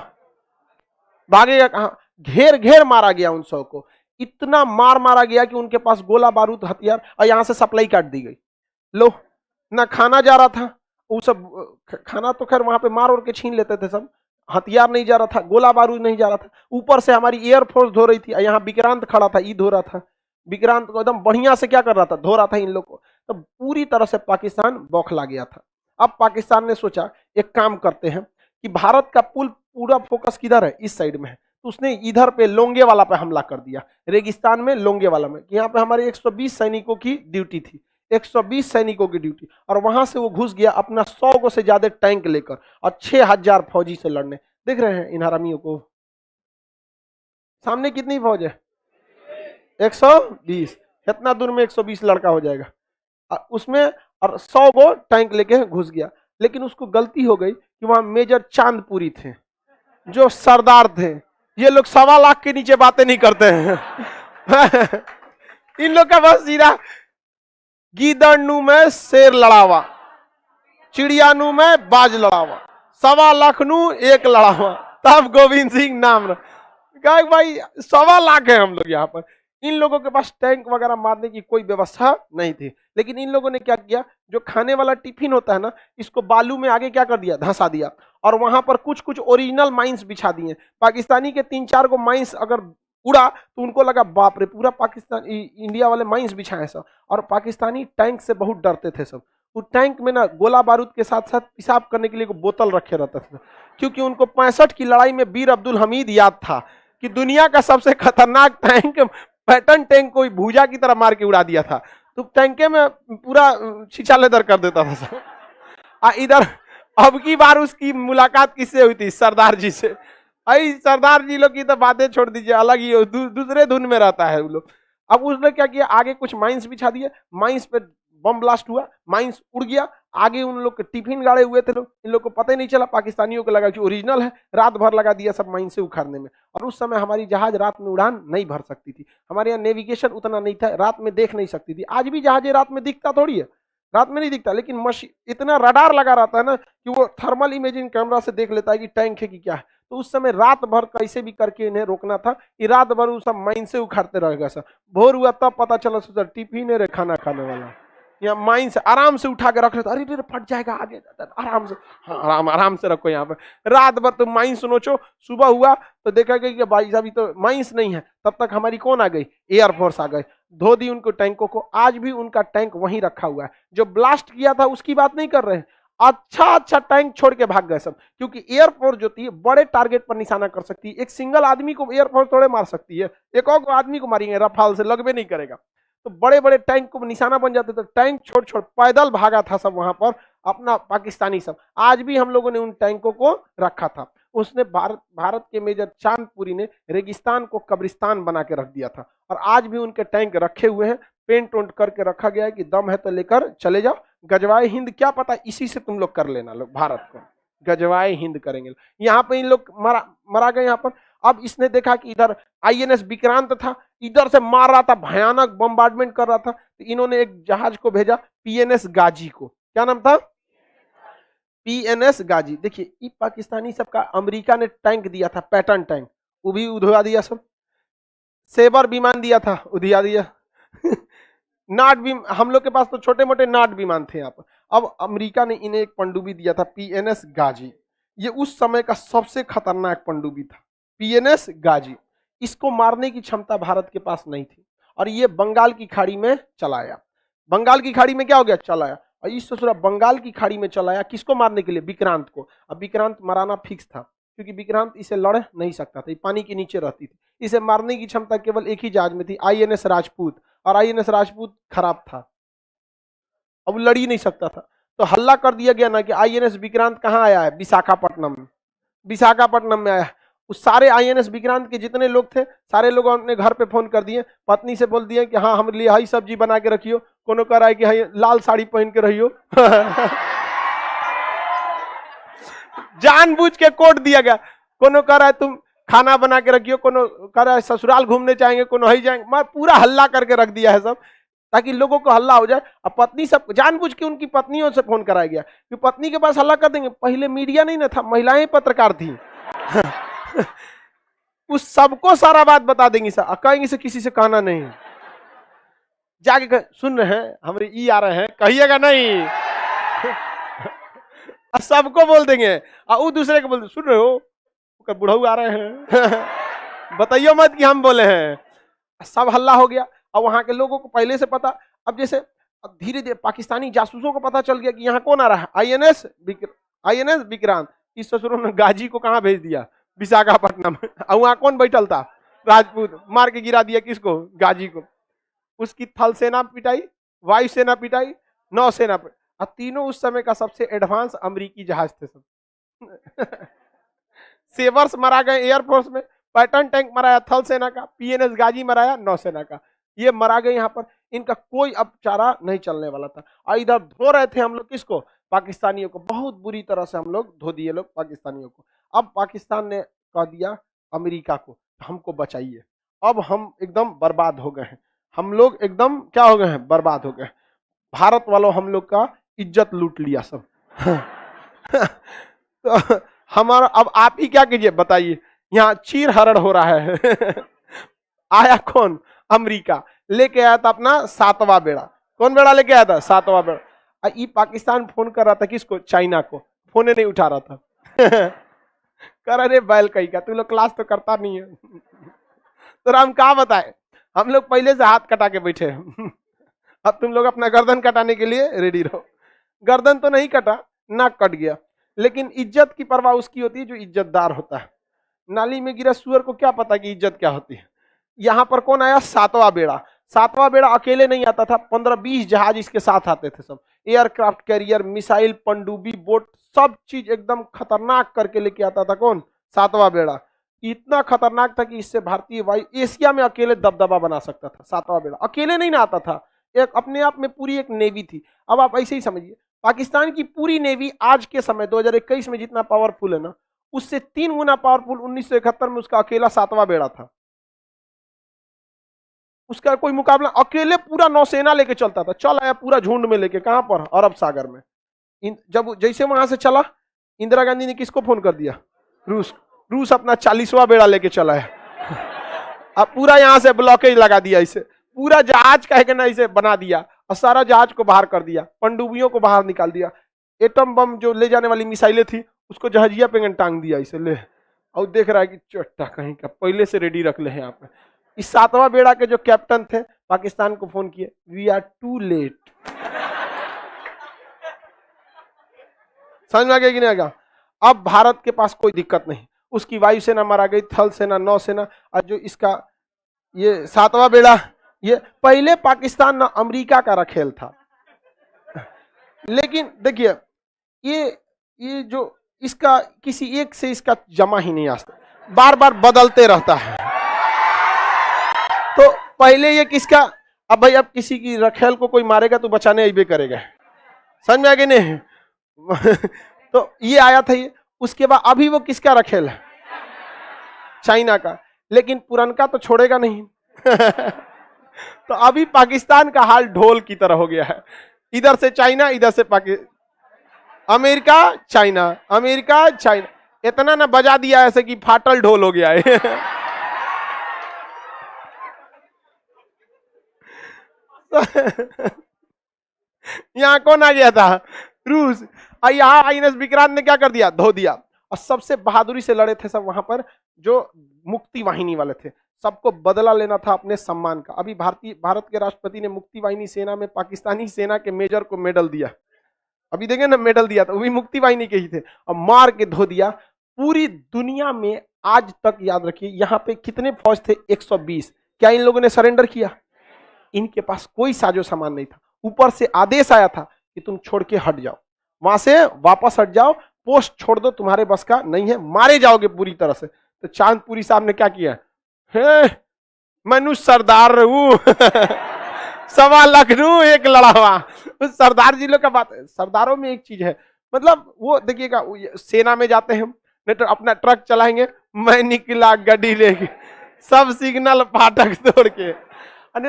भागेगा कहां? घेर घेर मारा गया उन सब को। इतना मार मारा गया कि उनके पास गोला बारूद, हथियार, और यहां से सप्लाई काट दी गई। लो, ना खाना जा रहा था, वो सब खाना तो खैर वहां पे मार और के छीन लेते थे सब, हथियार नहीं जा रहा था, गोला बारूद नहीं जा रहा था। ऊपर से हमारी एयरफोर्स धो रही थी, यहाँ विक्रांत खड़ा था, ई धो रहा था। विक्रांत को एकदम बढ़िया से क्या कर रहा था? धो रहा था इन लोग को। तो पूरी तरह से पाकिस्तान बौखला गया था। अब पाकिस्तान ने सोचा एक काम करते हैं कि भारत का पूरा फोकस किधर है? इस साइड में है। तो उसने इधर पे लोंगे वाला पे हमला कर दिया, रेगिस्तान में लोंगे वाला में। यहाँ पे हमारे 120 सैनिकों की ड्यूटी थी, 120 सैनिकों की ड्यूटी, और वहां से वो घुस गया अपना 100 को से ज्यादा टैंक लेकर और 6000 फौजी से लड़ने। देख रहे हैं इन हरामियों को? सामने कितनी फौज है? 120। इतना दूर में 120 लड़का हो जाएगा उसमें, और 100 को टैंक लेके घुस गया। लेकिन उसको गलती हो गई कि वहां मेजर चांदपुरी थे जो सरदार थे। ये लोग 1.25 लाख के नीचे बातें नहीं करते हैं। इन लोग का बस सीधा गीदड़नू में शेर लड़ावा, चिड़ियानू में बाज लड़ावा, 1.25 लाख नू एक लड़ावा, तब गोविंद सिंह नाम। भाई 1.25 लाख है हम लोग यहाँ पर। इन लोगों के पास टैंक वगैरह मारने की कोई व्यवस्था नहीं थी, लेकिन इन लोगों ने क्या किया, जो खाने वाला टिफिन होता है ना, इसको बालू में आगे क्या कर दिया, धंसा दिया, और वहां पर कुछ कुछ ओरिजिनल माइंस बिछा दिए। पाकिस्तानी के 3-4 को माइंस अगर उड़ा तो उनको लगा बाप रे, पूरा पाकिस्तान इंडिया वाले माइंस बिछाए सब, और पाकिस्तानी टैंक से बहुत डरते थे सब। उस टैंक में ना गोला बारूद के साथ साथ पेशाब करने के लिए बोतल रखे रहते थे, क्योंकि उनको 65 की लड़ाई में वीर अब्दुल हमीद याद था कि दुनिया का सबसे खतरनाक टैंक पैटर्न टैंक को भूजा की तरह मार के उड़ा दिया था, तो टैंके में पूरा शीशा लेदर कर देता था सब। इधर अब की बार उसकी मुलाकात किससे हुई थी, सरदार जी से। आई सरदार जी लोग की तो बातें छोड़ दीजिए, अलग ही दूसरे धुन में रहता है वो लोग। अब उसने क्या किया, आगे कुछ माइंस बिछा दिए, माइंस पे बम ब्लास्ट हुआ, माइंस उड़ गया, आगे उन लोग के टिफिन गाड़े हुए थे लोग, इन लोग को पता ही नहीं चला, पाकिस्तानियों को लगा कि ओरिजिनल है, रात भर लगा दिया सब माइंस से उखाड़ने में। और उस समय हमारी जहाज रात में उड़ान नहीं भर सकती थी, हमारे यहाँ नेविगेशन उतना नहीं था, रात में देख नहीं सकती थी। आज भी जहाजें रात में दिखता थोड़ी है, रात में नहीं दिखता, लेकिन मशीन इतना रडार लगा रहता है ना कि वो थर्मल इमेजिंग कैमरा से देख लेता है कि टैंक है कि क्या है। तो उस समय रात भर कैसे भी करके इन्हें रोकना था कि रात भर वो सब माइन से उखाड़ते रहेगा सर। भोर हुआ तब पता चला सर टिफिन है रे खाना खाने वाला, यहाँ माइन से आराम से उठा के रख लेता, अरे फट जाएगा आगे, आराम से, हाँ आराम से रखो यहाँ पे। रात भर तो माइंस सुनोचो, सुबह हुआ तो देखा गया कि भाई साहब तो माइंस नहीं है, तब तक हमारी कौन आ गई, एयरफोर्स आ गए, धो दी उनको टैंकों को। आज भी उनका टैंक वहीं रखा हुआ है, जो ब्लास्ट किया था उसकी बात नहीं कर रहे हैं, अच्छा टैंक छोड़ के भाग गए सब, क्योंकि एयरफोर्स जो थी बड़े टारगेट पर निशाना कर सकती है, एक सिंगल आदमी को एयरफोर्स थोड़े मार सकती है, एक और आदमी को मारेंगे रफाल से, लगभग नहीं करेगा। तो बड़े बड़े टैंक को निशाना बन जाते थे, टैंक छोड़ छोड़ पैदल भागा था सब वहां पर अपना पाकिस्तानी सब। आज भी हम लोगों ने उन टैंकों को रखा था। उसने भारत के मेजर चांदपुरी ने रेगिस्तान को कब्रिस्तान बना के रख दिया था, और आज भी उनके टैंक रखे हुए हैं, पेंट वेंट करके रखा गया है कि दम है तो लेकर चले जाओ। गजवाए हिंद क्या पता इसी से तुम लोग कर लेना, लोग भारत को गजवाए हिंद करेंगे। यहाँ पे इन लोग मरा गए यहाँ पर। अब इसने देखा कि इधर आईएनएस विक्रांत था, इधर से मार रहा था, भयानक बम्बार्डमेंट कर रहा था, तो इन्होंने एक जहाज को भेजा पीएनएस गाजी को। क्या नाम था, पीएनएस गाजी। देखिए ये पाकिस्तानी सबका, अमेरिका ने टैंक दिया था पैटर्न टैंक, वो भी उधवा दिया सब। सेबर विमान दिया था, उधिया दिया नाट भी, हम लोग के पास तो छोटे मोटे नाट विमान थे यहाँ पर। अब अमेरिका ने इन्हें एक पनडुब्बी दिया था पीएनएस गाजी, ये उस समय का सबसे खतरनाक पनडुब्बी था पीएनएस गाजी। इसको मारने की क्षमता भारत के पास नहीं थी, और ये बंगाल की खाड़ी में चलाया। बंगाल की खाड़ी में क्या हो गया, चलाया, और इस ससुरा बंगाल की खाड़ी में चलाया किसको मारने के लिए, विक्रांत को। अब विक्रांत मराना फिक्स था, क्योंकि विक्रांत इसे लड़ नहीं सकता था, पानी के नीचे रहती थी, इसे मारने की क्षमता केवल एक ही जहाज में थी, आईएनएस राजपूत, और आईएनएस राजपूत खराब था, अब लड़ ही नहीं सकता था। तो हल्ला कर दिया गया ना कि आईएनएस विक्रांत कहाँ आया है, विशाखापट्टनम में, विशाखापट्टनम में आया। उस सारे आईएनएस विक्रांत के जितने लोग थे, सारे लोग अपने घर पे फोन कर दिए, पत्नी से बोल दिए कि हाँ हमारे लिए हरी सब्जी बना के रखियो, कोनो कह रहा है कि हाँ लाल साड़ी पहन के रहियो जानबूझ के कोड दिया गया, कोनो कह रहा है तुम खाना बना के रखियो, कोनो कह रहा है ससुराल घूमने जाएंगे, कोनो ही जाएंगे, मैं पूरा हल्ला करके रख दिया है सब, ताकि लोगों को हल्ला हो जाए। अब पत्नी सब जानबूझ के उनकी पत्नियों से फोन कराया गया कि पत्नी के पास हल्ला कर देंगे। पहले मीडिया नहीं ना था, महिलाएं पत्रकार थी उस सबको सारा बात बता देंगी सर, कहेंगे से किसी से कहना नहीं, जाके सुन रहे हैं हमारे ई आ रहे हैं, कहिएगा नहीं सबको बोल देंगे, और वो दूसरे को बोल सुन रहे हो बुढ़ऊ आ रहे हैं बताइयो मत कि हम बोले हैं। सब हल्ला हो गया, और वहां के लोगों को पहले से पता। अब जैसे धीरे धीरे पाकिस्तानी जासूसों को पता चल गया कि यहाँ कौन आ रहा है, आईएनएस विक्रांत। इस ससुरों ने गाजी को कहाँ भेज दिया, विशाखापट्टनम, और वहां कौन बैठल था, राजपूत, मार के गिरा दिया किसको, गाजी को। उसकी थल सेना पिटाई, वायु सेना पिटाई, नौसेना पिटाई, और तीनों उस समय का सबसे एडवांस अमेरिकी जहाज थे सब सेवर्स मरा गए एयरफोर्स में, पैटर्न टैंक मराया थल सेना का, पीएनएस गाजी मराया नौसेना का, ये मरा गए यहाँ पर। इनका कोई अब चारा नहीं चलने वाला था, और इधर धो रहे थे हम लोग किसको, पाकिस्तानियों को, बहुत बुरी तरह से हम लोग धो दिए लोग पाकिस्तानियों को। अब पाकिस्तान ने कह दिया अमेरिका को हमको बचाइए, अब हम एकदम बर्बाद हो गए हैं, हम लोग एकदम क्या हो गए हैं, बर्बाद हो गए। भारत वालों हम लोग का इज्जत लूट लिया सब तो हमारा अब आप ही क्या कीजिए बताइए, यहाँ चीर हरण हो रहा है आया कौन, अमेरिका लेके आया था अपना 7वां बेड़ा। कौन बेड़ा लेके आया था? 7वां बेड़ा। ये पाकिस्तान फोन कर रहा था किसको? चाइना को। फोन नहीं उठा रहा था। कर अरे बैल कहीं का, तू लोग क्लास तो करता नहीं है। तो हम कहा बताए, हम लोग पहले से हाथ कटा के बैठे हैं। अब तुम लोग अपना गर्दन कटाने के लिए रेडी रहो। गर्दन तो नहीं कटा, नाक कट गया, लेकिन इज्जत की परवाह उसकी होती है जो इज्जतदार होता है। नाली में गिरा सुअर को क्या पता कि इज्जत क्या होती है। यहां पर कौन आया? 7वां बेड़ा। 7वां बेड़ा अकेले नहीं आता था, 15-20 जहाज इसके साथ आते थे, सब एयरक्राफ्ट कैरियर, मिसाइल, पनडुब्बी, बोट, सब चीज एकदम खतरनाक करके लेके आता था। कौन? 7वां बेड़ा। इतना खतरनाक था कि इससे भारतीय वायु एशिया में अकेले दबदबा बना सकता था। 7वां बेड़ा अकेले नहीं ना आता था, एक अपने आप में पूरी एक नेवी थी। अब आप ऐसे ही समझिए, पाकिस्तान की पूरी नेवी आज के समय 2021 में जितना पावरफुल है ना, उससे 3 गुना पावरफुल 1971 में उसका अकेला 7वां बेड़ा था। उसका कोई मुकाबला, अकेले पूरा नौसेना लेके चलता था। चल आया पूरा झुंड में लेके, कहां पर? अरब सागर में। जब जैसे वहां से चला, इंदिरा गांधी ने किसको फोन कर दिया? रूस। रूस अपना 40वां बेड़ा लेके चला है। अब पूरा यहां से ब्लॉकेज लगा दिया, इसे पूरा जहाज कह के ना इसे बना दिया, और सारा जहाज को बाहर कर दिया, पनडुब्बियों को बाहर निकाल दिया। एटम बम जो ले जाने वाली मिसाइलें थी उसको जहाजिया पे टांग दिया इसे ले। और देख रहा है कि चट्टा कहीं का, पहले से रेडी रख ले हैं यहाँ पे। इस 7वां बेड़ा के जो कैप्टन थे पाकिस्तान को फोन किए, वी आर टू लेट। समझ में आ गया कि नहीं आ गया? अब भारत के पास कोई दिक्कत नहीं, उसकी वायुसेना मारा गई, थल सेना, नौसेना, और जो इसका ये 7वां बेड़ा, ये पहले पाकिस्तान ना अमेरिका का रखेल था। लेकिन देखिए ये जो इसका किसी एक से इसका जमा ही नहीं आता, बार बार बदलते रहता है। तो पहले ये किसका, अब भाई अब किसी की रखेल को कोई मारेगा तो बचाने अबे करेगा। समझ में आ गया नहीं? तो ये आया था ये, उसके बाद अभी वो किसका रखेल है? चाइना का। लेकिन पुरनका तो छोड़ेगा नहीं। तो अभी पाकिस्तान का हाल ढोल की तरह हो गया है, इधर से चाइना, इधर से Pakistan, America China, America China, इतना ना बजा दिया ऐसे कि फाटल ढोल हो गया है। यहां कौन आ गया था? रूस। और यहां आईएनएस विक्रांत ने क्या कर दिया? धो दिया। और सबसे बहादुरी से लड़े थे सब वहां पर जो मुक्ति वाहिनी वाले थे, सबको बदला लेना था अपने सम्मान का। अभी भारत के राष्ट्रपति ने मुक्ति वाहिनी सेना में पाकिस्तानी सेना के मेजर को मेडल दिया, अभी देखें ना, मेडल दिया था, वो भी मुक्ति वाहिनी के ही थे, और मार के धो दिया। पूरी दुनिया में आज तक याद रखिए, यहाँ पे कितने फौज थे? 120। क्या इन लोगों ने सरेंडर किया? इनके पास कोई साजो सामान नहीं था। ऊपर से आदेश आया था कि तुम छोड़ के हट जाओ, वहां से वापस हट जाओ, पोस्ट छोड़ दो, तुम्हारे बस का नहीं है, मारे जाओगे पूरी तरह से। तो चांदपुरी साहब ने क्या किया? मनुष्य सरदार रहू। 1.25 लाख एक लड़ा हुआ। सरदार जी लोग का बात है। सरदारों में एक चीज है, मतलब वो देखिएगा, सेना में जाते हैं नहीं तो अपना ट्रक चलाएंगे, मैं निकला गड्डी लेके, सब सिग्नल फाटक तोड़ के,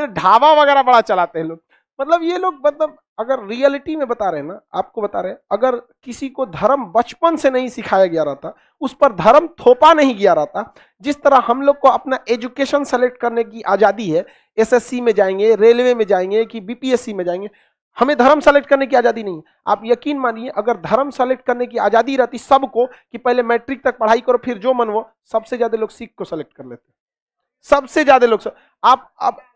ढाबा वगैरह बड़ा चलाते हैं लोग। मतलब ये लोग, मतलब अगर रियलिटी में बता रहे हैं ना, आपको बता रहे हैं, अगर किसी को धर्म बचपन से नहीं सिखाया गया रहता, उस पर धर्म थोपा नहीं गया रहता, जिस तरह हम लोग को अपना एजुकेशन सेलेक्ट करने की आजादी है, एसएससी में जाएंगे, रेलवे में जाएंगे कि बीपीएससी में जाएंगे, हमें धर्म सेलेक्ट करने की आजादी नहीं। आप यकीन मानिए, अगर धर्म सेलेक्ट करने की आजादी रहती सबको कि पहले मैट्रिक तक पढ़ाई करो फिर जो मन वो, सबसे ज्यादा लोग सिख को सेलेक्ट कर लेते, सबसे ज्यादा लोग।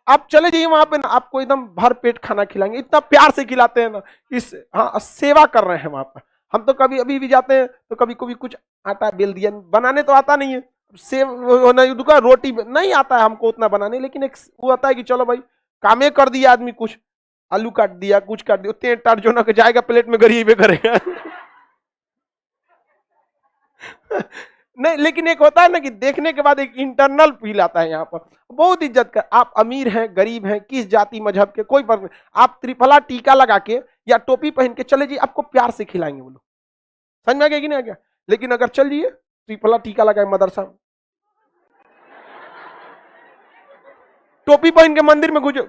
आप चले जाइए वहां पे ना, आपको एकदम भर पेट खाना खिलाएंगे, इतना प्यार से खिलाते हैं ना, इस हाँ सेवा कर रहे हैं वहां पर। हम तो कभी अभी भी जाते हैं तो कभी कभी कुछ आटा बेल दिया, बनाने तो आता नहीं है, सेव दुकान रोटी नहीं आता है हमको उतना बनाने, लेकिन एक वो आता है कि चलो भाई कामे कर दिया आदमी, कुछ आलू काट दिया, कुछ काट दिया, उतने टाट जो ना जाएगा प्लेट में गरीबे करेगा। नहीं, लेकिन एक होता है ना कि देखने के बाद एक इंटरनल फील आता है। यहाँ पर बहुत इज्जत कर, आप अमीर हैं गरीब हैं, किस जाति मजहब के, कोई फर्क नहीं, आप त्रिफला टीका लगा के या टोपी पहन के चले जाइए, आपको प्यार से खिलाएंगे वो लोग। समझ में आ गया कि नहीं आ गया? लेकिन अगर चल जाइए त्रिफला टीका लगाए मदरसा, टोपी पहन के मंदिर में घुसो,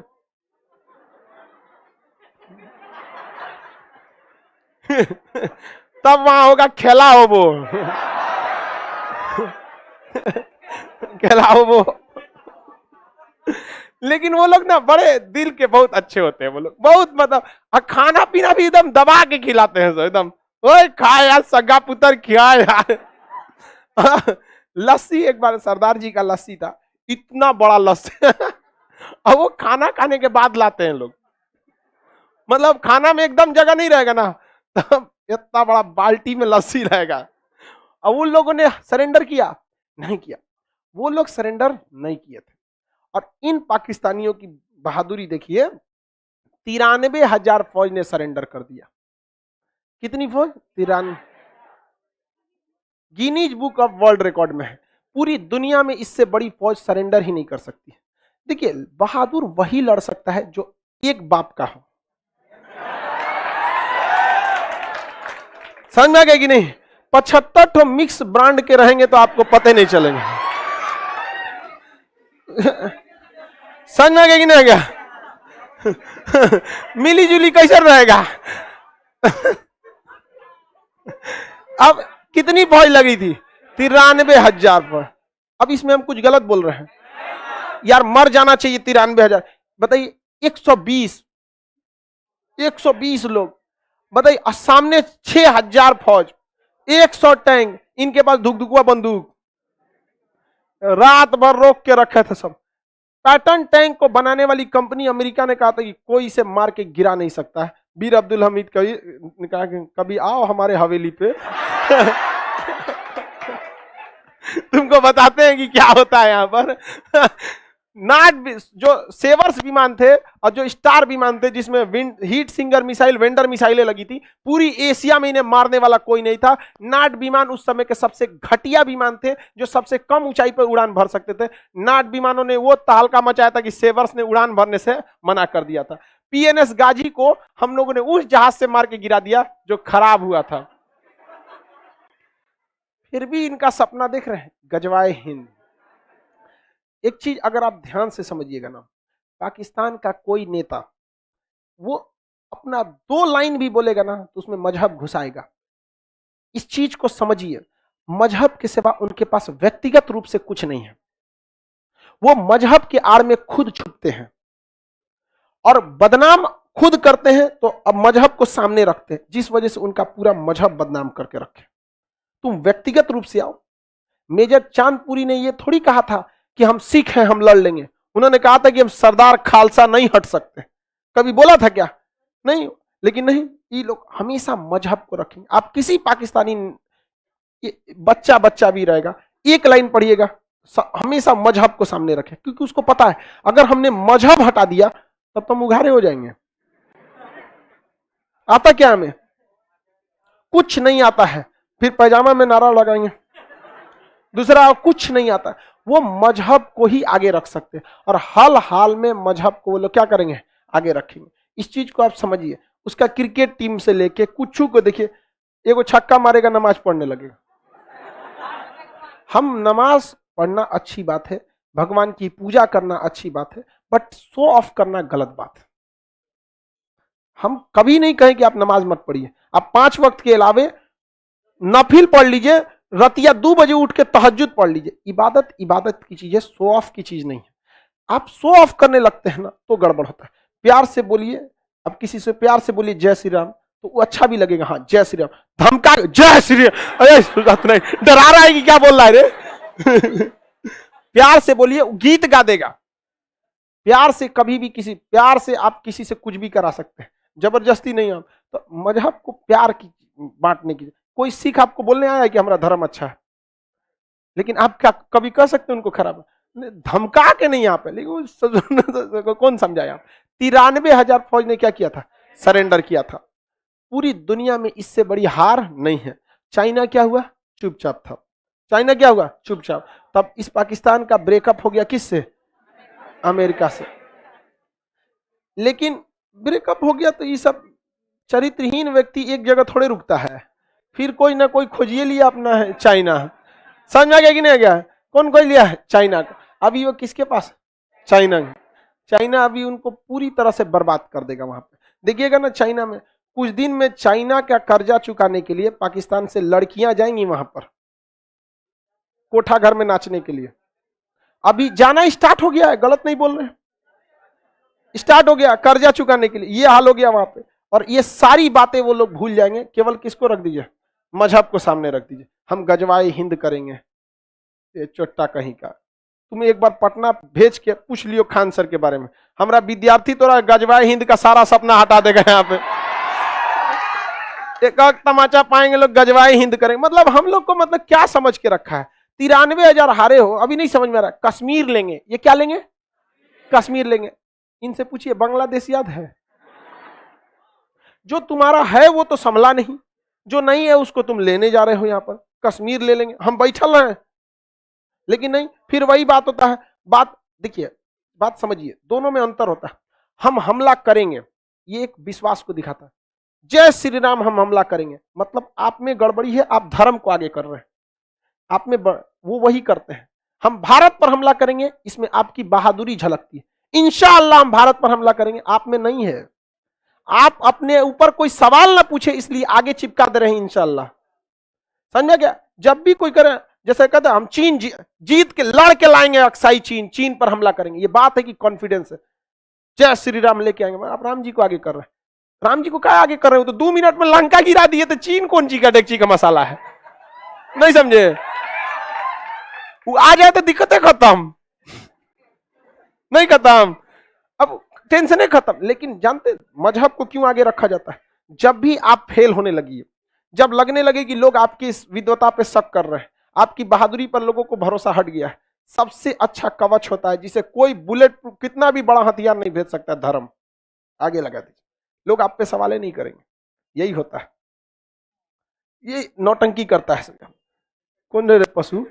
तब वहां होगा खेला हो वो। खिलाओ वो। लेकिन वो लोग ना बड़े दिल के बहुत अच्छे होते हैं वो लोग, बहुत मतलब, और खाना पीना भी एकदम दबा के खिलाते हैं एकदम, ओए खा यार सगा पुत्र खिया यार। लस्सी, एक बार सरदार जी का लस्सी था, इतना बड़ा लस्सी। और वो खाना खाने के बाद लाते हैं लोग, मतलब खाना में एकदम जगह नहीं रहेगा ना, तब इतना बड़ा बाल्टी में लस्सी रहेगा। अब उन लोगों ने सरेंडर किया नहीं किया, वो लोग सरेंडर नहीं किए थे। और इन पाकिस्तानियों की बहादुरी देखिए, 93,000 फौज ने सरेंडर कर दिया। कितनी फौज? 93। Guinness book of world record में है, पूरी दुनिया में इससे बड़ी फौज सरेंडर ही नहीं कर सकती। देखिए, बहादुर वही लड़ सकता है जो एक बाप का हो। समझ में आ गया कि नहीं? 75 ठो मिक्स ब्रांड के रहेंगे तो आपको पता नहीं चलेंगे। समझ में आ गया कि नहीं आ गया? मिली जुली कैसे रहेगा? अब कितनी फौज लगी थी? 93,000 फौज। अब इसमें हम कुछ गलत बोल रहे हैं यार, मर जाना चाहिए 93,000। बताइए 120 लोग, बताइए सामने 6,000 फौज, 100 टैंक, इनके पास धुकधुकुआ बंदूक, रात भर रोक के रखे थे सब। पैटर्न टैंक को बनाने वाली कंपनी अमेरिका ने कहा था कि कोई इसे मार के गिरा नहीं सकता है। वीर अब्दुल हमीद कहा कि कभी आओ हमारे हवेली पे। तुमको बताते हैं कि क्या होता है यहाँ पर। नाट जो सेवर्स विमान थे और जो स्टार विमान थे, जिसमें हीट सिंगर मिसाइल, वेंडर मिसाइलें लगी थी, पूरी एशिया में इन्हें मारने वाला कोई नहीं था। नाट विमान उस समय के सबसे घटिया विमान थे, जो सबसे कम ऊंचाई पर उड़ान भर सकते थे। नाट विमानों ने वो तहलका मचाया था कि सेवर्स ने उड़ान भरने से मना कर दिया था। पीएनएस गाजी को हम लोगों ने उस जहाज से मार के गिरा दिया जो खराब हुआ था। फिर भी इनका सपना देख रहे हैं, गजवाए हिंद। एक चीज अगर आप ध्यान से समझिएगा ना, पाकिस्तान का कोई नेता वो अपना 2 लाइन भी बोलेगा ना तो उसमें मजहब घुसाएगा। इस चीज को समझिए, मजहब के सिवा उनके पास व्यक्तिगत रूप से कुछ नहीं है। वो मजहब के आड़ में खुद छुपते हैं और बदनाम खुद करते हैं, तो अब मजहब को सामने रखते हैं, जिस वजह से उनका पूरा मजहब बदनाम करके रखे। तुम व्यक्तिगत रूप से आओ। मेजर चांदपुरी ने यह थोड़ी कहा था कि हम सिख हैं, हम लड़ लेंगे। उन्होंने कहा था कि हम सरदार खालसा नहीं हट सकते। कभी बोला था क्या? नहीं। लेकिन नहीं, ये लोग हमेशा मजहब को रखेंगे। आप किसी पाकिस्तानी बच्चा भी रहेगा, एक लाइन पढ़िएगा, हमेशा मजहब को सामने रखे, क्योंकि उसको पता है अगर हमने मजहब हटा दिया तब तो हम उघारे हो जाएंगे। आता क्या हमें? कुछ नहीं आता है, फिर पैजामा में नारा लगाएंगे। दूसरा, कुछ नहीं आता। वो मजहब को ही आगे रख सकते, और हाल हाल में मजहब को वो लोग क्या करेंगे? आगे रखेंगे। इस चीज को आप समझिए। उसका क्रिकेट टीम से लेके कुछ को देखिए, एगो छक्का मारेगा नमाज पढ़ने लगेगा। हम नमाज पढ़ना अच्छी बात है, भगवान की पूजा करना अच्छी बात है, बट शो ऑफ करना गलत बात है। हम कभी नहीं कहें कि आप नमाज मत पढ़िए। आप 5 वक्त के अलावे नफिल पढ़ लीजिए, रतिया 2 बजे उठ के तहज्जुद पढ़ लीजिए। इबादत इबादत की चीज है, शो ऑफ की चीज नहीं है। आप शो ऑफ करने लगते हैं ना तो गड़बड़ होता है। प्यार से बोलिए, अब किसी से प्यार से बोलिए जय श्री राम, तो वो अच्छा भी लगेगा। हाँ जय श्री राम, धमका जय श्री राम, अरे नहीं, डरा रहा है कि क्या बोल रहा है रे। प्यार से बोलिए, गीत गा देगा। प्यार से कभी भी प्यार से आप किसी से कुछ भी करा सकते हैं, जबरदस्ती नहीं। हम तो मजहब को प्यार की बांटने की। कोई सिख आपको बोलने आया है कि हमारा धर्म अच्छा है, लेकिन आप क्या कभी कह सकते हैं उनको खराब? धमका के नहीं यहाँ पे, लेकिन कौन समझाया? 93,000 फौज ने क्या किया था? सरेंडर किया था। पूरी दुनिया में इससे बड़ी हार नहीं है। चाइना क्या हुआ? चुपचाप था। चाइना क्या हुआ? चुपचाप। तब इस पाकिस्तान का ब्रेकअप हो गया किससे? अमेरिका से। लेकिन ब्रेकअप हो गया तो ये सब चरित्रहीन व्यक्ति एक जगह थोड़े रुकता है, फिर कोई ना कोई खोजिए लिया अपना है चाइना। समझ में आ गया कि नहीं आ गया? कौन कोई लिया है? चाइना को। अभी वो किसके पास? चाइना। चाइना अभी उनको पूरी तरह से बर्बाद कर देगा वहां पे। देखिएगा ना, चाइना में कुछ दिन में चाइना का कर्जा चुकाने के लिए पाकिस्तान से लड़कियां जाएंगी वहां पर कोठा घर में नाचने के लिए। अभी जाना स्टार्ट हो गया है, गलत नहीं बोल रहे हैं। स्टार्ट हो गया कर्जा चुकाने के लिए, ये हाल हो गया वहां पे। और ये सारी बातें वो लोग भूल जाएंगे, केवल किसको रख दीजिए, मजहब को सामने रख दीजिए। हम गजवाए हिंद करेंगे, ये चोट्टा कहीं का। तुम एक बार पटना भेज के पूछ लियो खान सर के बारे में, हमारा विद्यार्थी तो गजवाए हिंद का सारा सपना हटा देगा यहाँ पे। एक तमाचा पाएंगे लोग, गजवाए हिंद करेंगे। मतलब हम लोग को मतलब क्या समझ के रखा है, 93,000 हारे हो, अभी नहीं समझ में आ रहा। कश्मीर लेंगे, ये क्या लेंगे, कश्मीर लेंगे। इनसे पूछिए बांग्लादेश याद है? जो तुम्हारा है वो तो संभला नहीं, जो नहीं है उसको तुम लेने जा रहे हो। यहाँ पर कश्मीर ले लेंगे, हम बैठल हैं। लेकिन नहीं, फिर वही बात होता है। बात देखिए, बात समझिए, दोनों में अंतर होता है। हम हमला करेंगे, ये एक विश्वास को दिखाता है। जय श्री राम, हम हमला करेंगे मतलब आप में गड़बड़ी है, आप धर्म को आगे कर रहे हैं, आप में वो वही करते हैं। हम भारत पर हमला करेंगे, इसमें आपकी बहादुरी झलकती है। इंशाअल्लाह हम भारत पर हमला करेंगे, आप में नहीं है। आप अपने ऊपर कोई सवाल ना पूछे इसलिए आगे चिपका दे रहे हैं इंशाअल्लाह। समझा क्या? जब भी कोई करे, जैसे कहते हैं हम चीन जीत के लड़ के लाएंगे, अक्साई चीन पर हमला करेंगे, ये बात है कि कॉन्फिडेंस है। जय श्री राम लेके आएंगे, आप राम जी को आगे कर रहे हैं। राम जी को क्या आगे कर रहे हो? तो 2 मिनट में लंका गिरा दिए, तो चीन कौन ची का डेगची का मसाला है? नहीं समझे? वो आ जाए तो दिक्कतें खत्म, नहीं खत्म, अब टेंशन खत्म। लेकिन जानते मजहब को क्यों आगे रखा जाता है? जब भी आप फेल होने लगी, जब लगने लगे कि लोग आपकी इस विद्वता पे शक कर रहे हैं, आपकी बहादुरी पर लोगों को भरोसा हट गया है, सबसे अच्छा कवच होता है जिसे कोई बुलेट प्रूफ कितना भी बड़ा हथियार नहीं भेज सकता, धर्म। आगे लगा दीजिए, लोग आप पे सवाल नहीं करेंगे। यही होता है, ये नौटंकी करता है। कौन रे पशु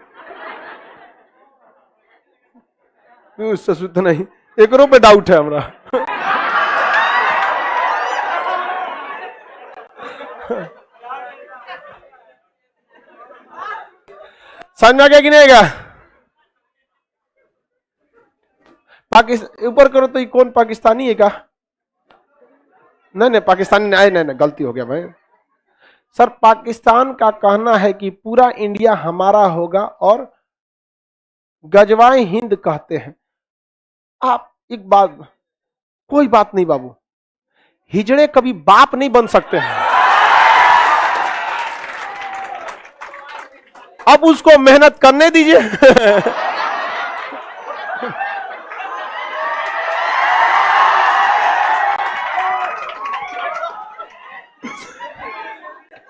तो नहीं, एकरों पे डाउट है हमरा। समझ में आ गया कि नहीं आएगा? पाकिस्तान ऊपर करो तो ये कौन पाकिस्तानी है क्या? नहीं नहीं, पाकिस्तानी नहीं, नहीं गलती हो गया भाई। सर पाकिस्तान का कहना है कि पूरा इंडिया हमारा होगा और गजवाए हिंद कहते हैं। आप एक बात, कोई बात नहीं बाबू, हिजड़े कभी बाप नहीं बन सकते हैं। अब उसको मेहनत करने दीजिए।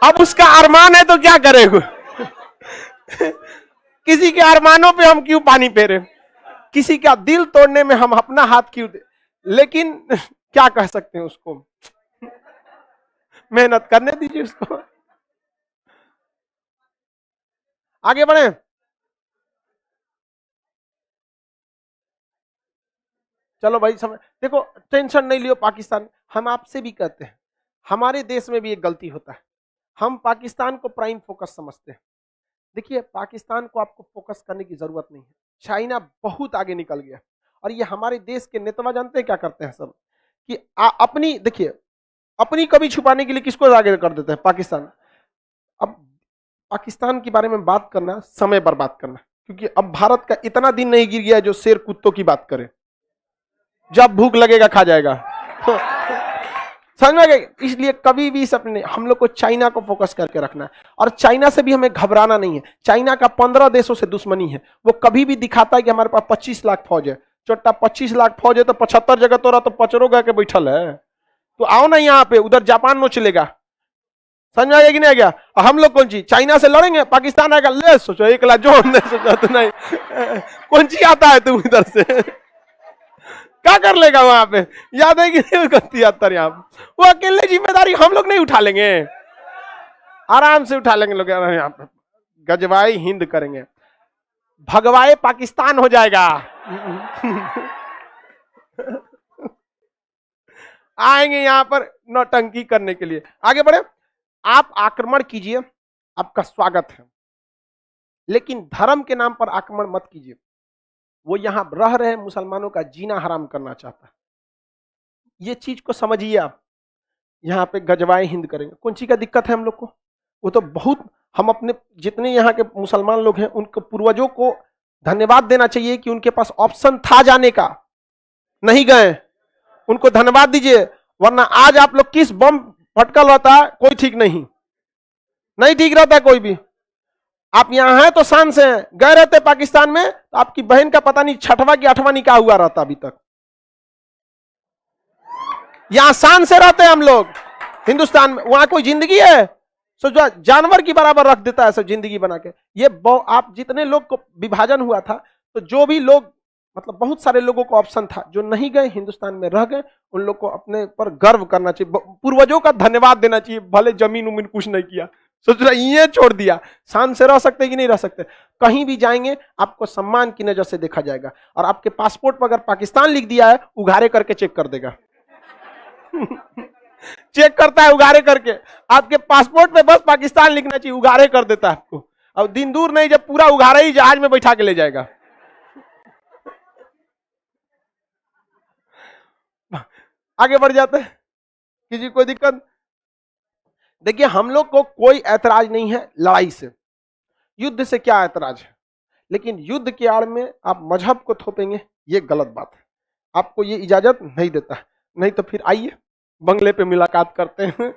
अब उसका अरमान है तो क्या करेगा? किसी के अरमानों पे हम क्यों पानी फेरे? किसी का दिल तोड़ने में हम अपना हाथ क्यों दे? लेकिन क्या कह सकते हैं उसको, मेहनत करने दीजिए उसको, आगे बढ़े। चलो भाई समझ, देखो टेंशन नहीं लियो। पाकिस्तान, हम आपसे भी कहते हैं, हमारे देश में भी एक गलती होता है, हम पाकिस्तान को प्राइम फोकस समझते हैं। देखिए पाकिस्तान को आपको फोकस करने की जरूरत नहीं है, चाइना बहुत आगे निकल गया। और ये हमारे देश के नेता जानते हैं क्या करते हैं सब, कि अपनी, देखिए अपनी कभी छुपाने के लिए किसको आगे कर देते हैं? पाकिस्तान। अब पाकिस्तान के बारे में बात करना समय पर बात करना, क्योंकि अब भारत का इतना दिन नहीं गिर गया जो शेर कुत्तों की बात करे, जब भूख लगेगा खा जाएगा। समझ में गए? इसलिए कभी भी अपने हम लोग को चाइना को फोकस करके रखना है। और चाइना से भी हमें घबराना नहीं है। चाइना का 15 देशों से दुश्मनी है, वो कभी भी दिखाता है कि हमारे पास 25 लाख फौज है। छोटा 25 लाख फौज है तो 75 जगह तो रहा तो पचरो गा के बैठल है, तो आओ ना यहाँ पे, उधर जापान नो चलेगा। समझ में आ गया कि नहीं आ गया? हम लोग कौन सी चाइना से लड़ेंगे? पाकिस्तान आएगा, ले सोचो 1 लाख जो सोचा तो नहीं। कौन सी आता है तुम इधर से? क्या कर लेगा वहां पे? याद है कि नहीं? 73 यहाँ वो अकेले जिम्मेदारी हम लोग नहीं उठा लेंगे, आराम से उठा लेंगे लोग। यहाँ पे गजवाए हिंद करेंगे, भगवाए पाकिस्तान हो जाएगा। आएंगे यहाँ पर नौटंकी करने के लिए। आगे बढ़े, आप आक्रमण कीजिए, आपका स्वागत है, लेकिन धर्म के नाम पर आक्रमण मत कीजिए। वो यहां रह रहे मुसलमानों का जीना हराम करना चाहता है, ये चीज को समझिए आप। यहाँ पे गजवाए हिंद करेंगे, कौन सी का दिक्कत है हम लोग को? वो तो बहुत, हम अपने जितने यहाँ के मुसलमान लोग हैं उनके पूर्वजों को धन्यवाद देना चाहिए कि उनके पास ऑप्शन था जाने का, नहीं गए। उनको धन्यवाद दीजिए, वरना आज आप लोग किस बम फटकल रहता है कोई ठीक नहीं, नहीं ठीक रहता है कोई भी। आप यहां हैं तो शान से हैं, गए रहते पाकिस्तान में तो आपकी बहन का पता नहीं 6वां कि 8वां निकाह हुआ रहता अभी तक। यहां शान से रहते हैं हम लोग हिंदुस्तान में, वहां कोई जिंदगी है? सोचो जानवर की बराबर रख देता है सब जिंदगी बना के। ये आप जितने लोग को विभाजन हुआ था तो जो भी लोग मतलब बहुत सारे लोगों को ऑप्शन था, जो नहीं गए हिंदुस्तान में रह गए, उन लोग को अपने पर गर्व करना चाहिए, पूर्वजों का धन्यवाद देना चाहिए, भले जमीन उमीन कुछ नहीं किया, सोच रहा ये छोड़ दिया। शान से रह सकते कि नहीं रह सकते? कहीं भी जाएंगे आपको सम्मान की नजर से देखा जाएगा, और आपके पासपोर्ट पर अगर पाकिस्तान लिख दिया है उघारे करके चेक कर देगा। चेक करता है उघारे करके, आपके पासपोर्ट पे बस पाकिस्तान लिखना चाहिए, उघारे कर देता है आपको। अब दिन दूर नहीं जब पूरा उघारे ही जहाज में बैठा के ले जाएगा। आगे बढ़ जाते हैं, किसी कोई दिक्कत? देखिए हम लोग को कोई ऐतराज नहीं है लड़ाई से, युद्ध से क्या ऐतराज है, लेकिन युद्ध के आड़ में आप मजहब को थोपेंगे ये गलत बात है, आपको ये इजाजत नहीं देता। नहीं तो फिर आइए बंगले पे मुलाकात करते हैं।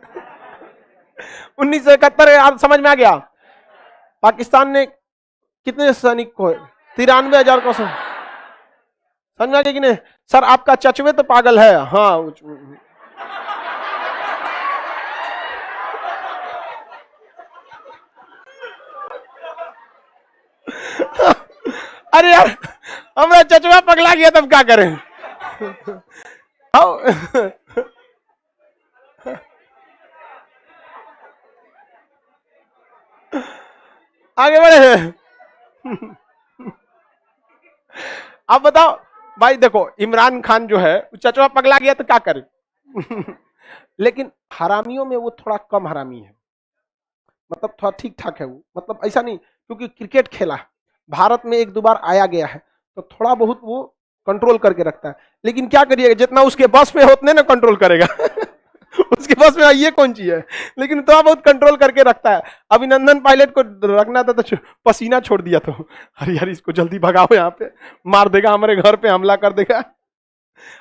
1971 आप समझ में आ गया, पाकिस्तान ने कितने सैनिक को 93,000 को समझ में आ गया कि नहीं? सर आपका चचवे तो पागल है। हाँ अरे यार हमारा चचवा पगला गया तब क्या करें? आगे बढ़े। आप बताओ भाई, देखो इमरान खान जो है चचवा पगला गया तो क्या करे? लेकिन हरामियों में वो थोड़ा कम हरामी है, मतलब थोड़ा ठीक ठाक है वो, मतलब ऐसा नहीं, क्योंकि क्रिकेट खेला भारत में 1-2 बार आया गया है तो थोड़ा बहुत वो कंट्रोल करके रखता है। लेकिन क्या करिएगा, जितना उसके बस में उतने ना कंट्रोल करेगा। उसके बस में ये कौन चीज है, लेकिन थोड़ा बहुत कंट्रोल करके रखता है। अभिनंदन पायलट को रखना था तो पसीना छोड़ दिया, तो अरे यार इसको जल्दी भगाओ, यहाँ पे मार देगा, हमारे घर पे हमला कर देगा।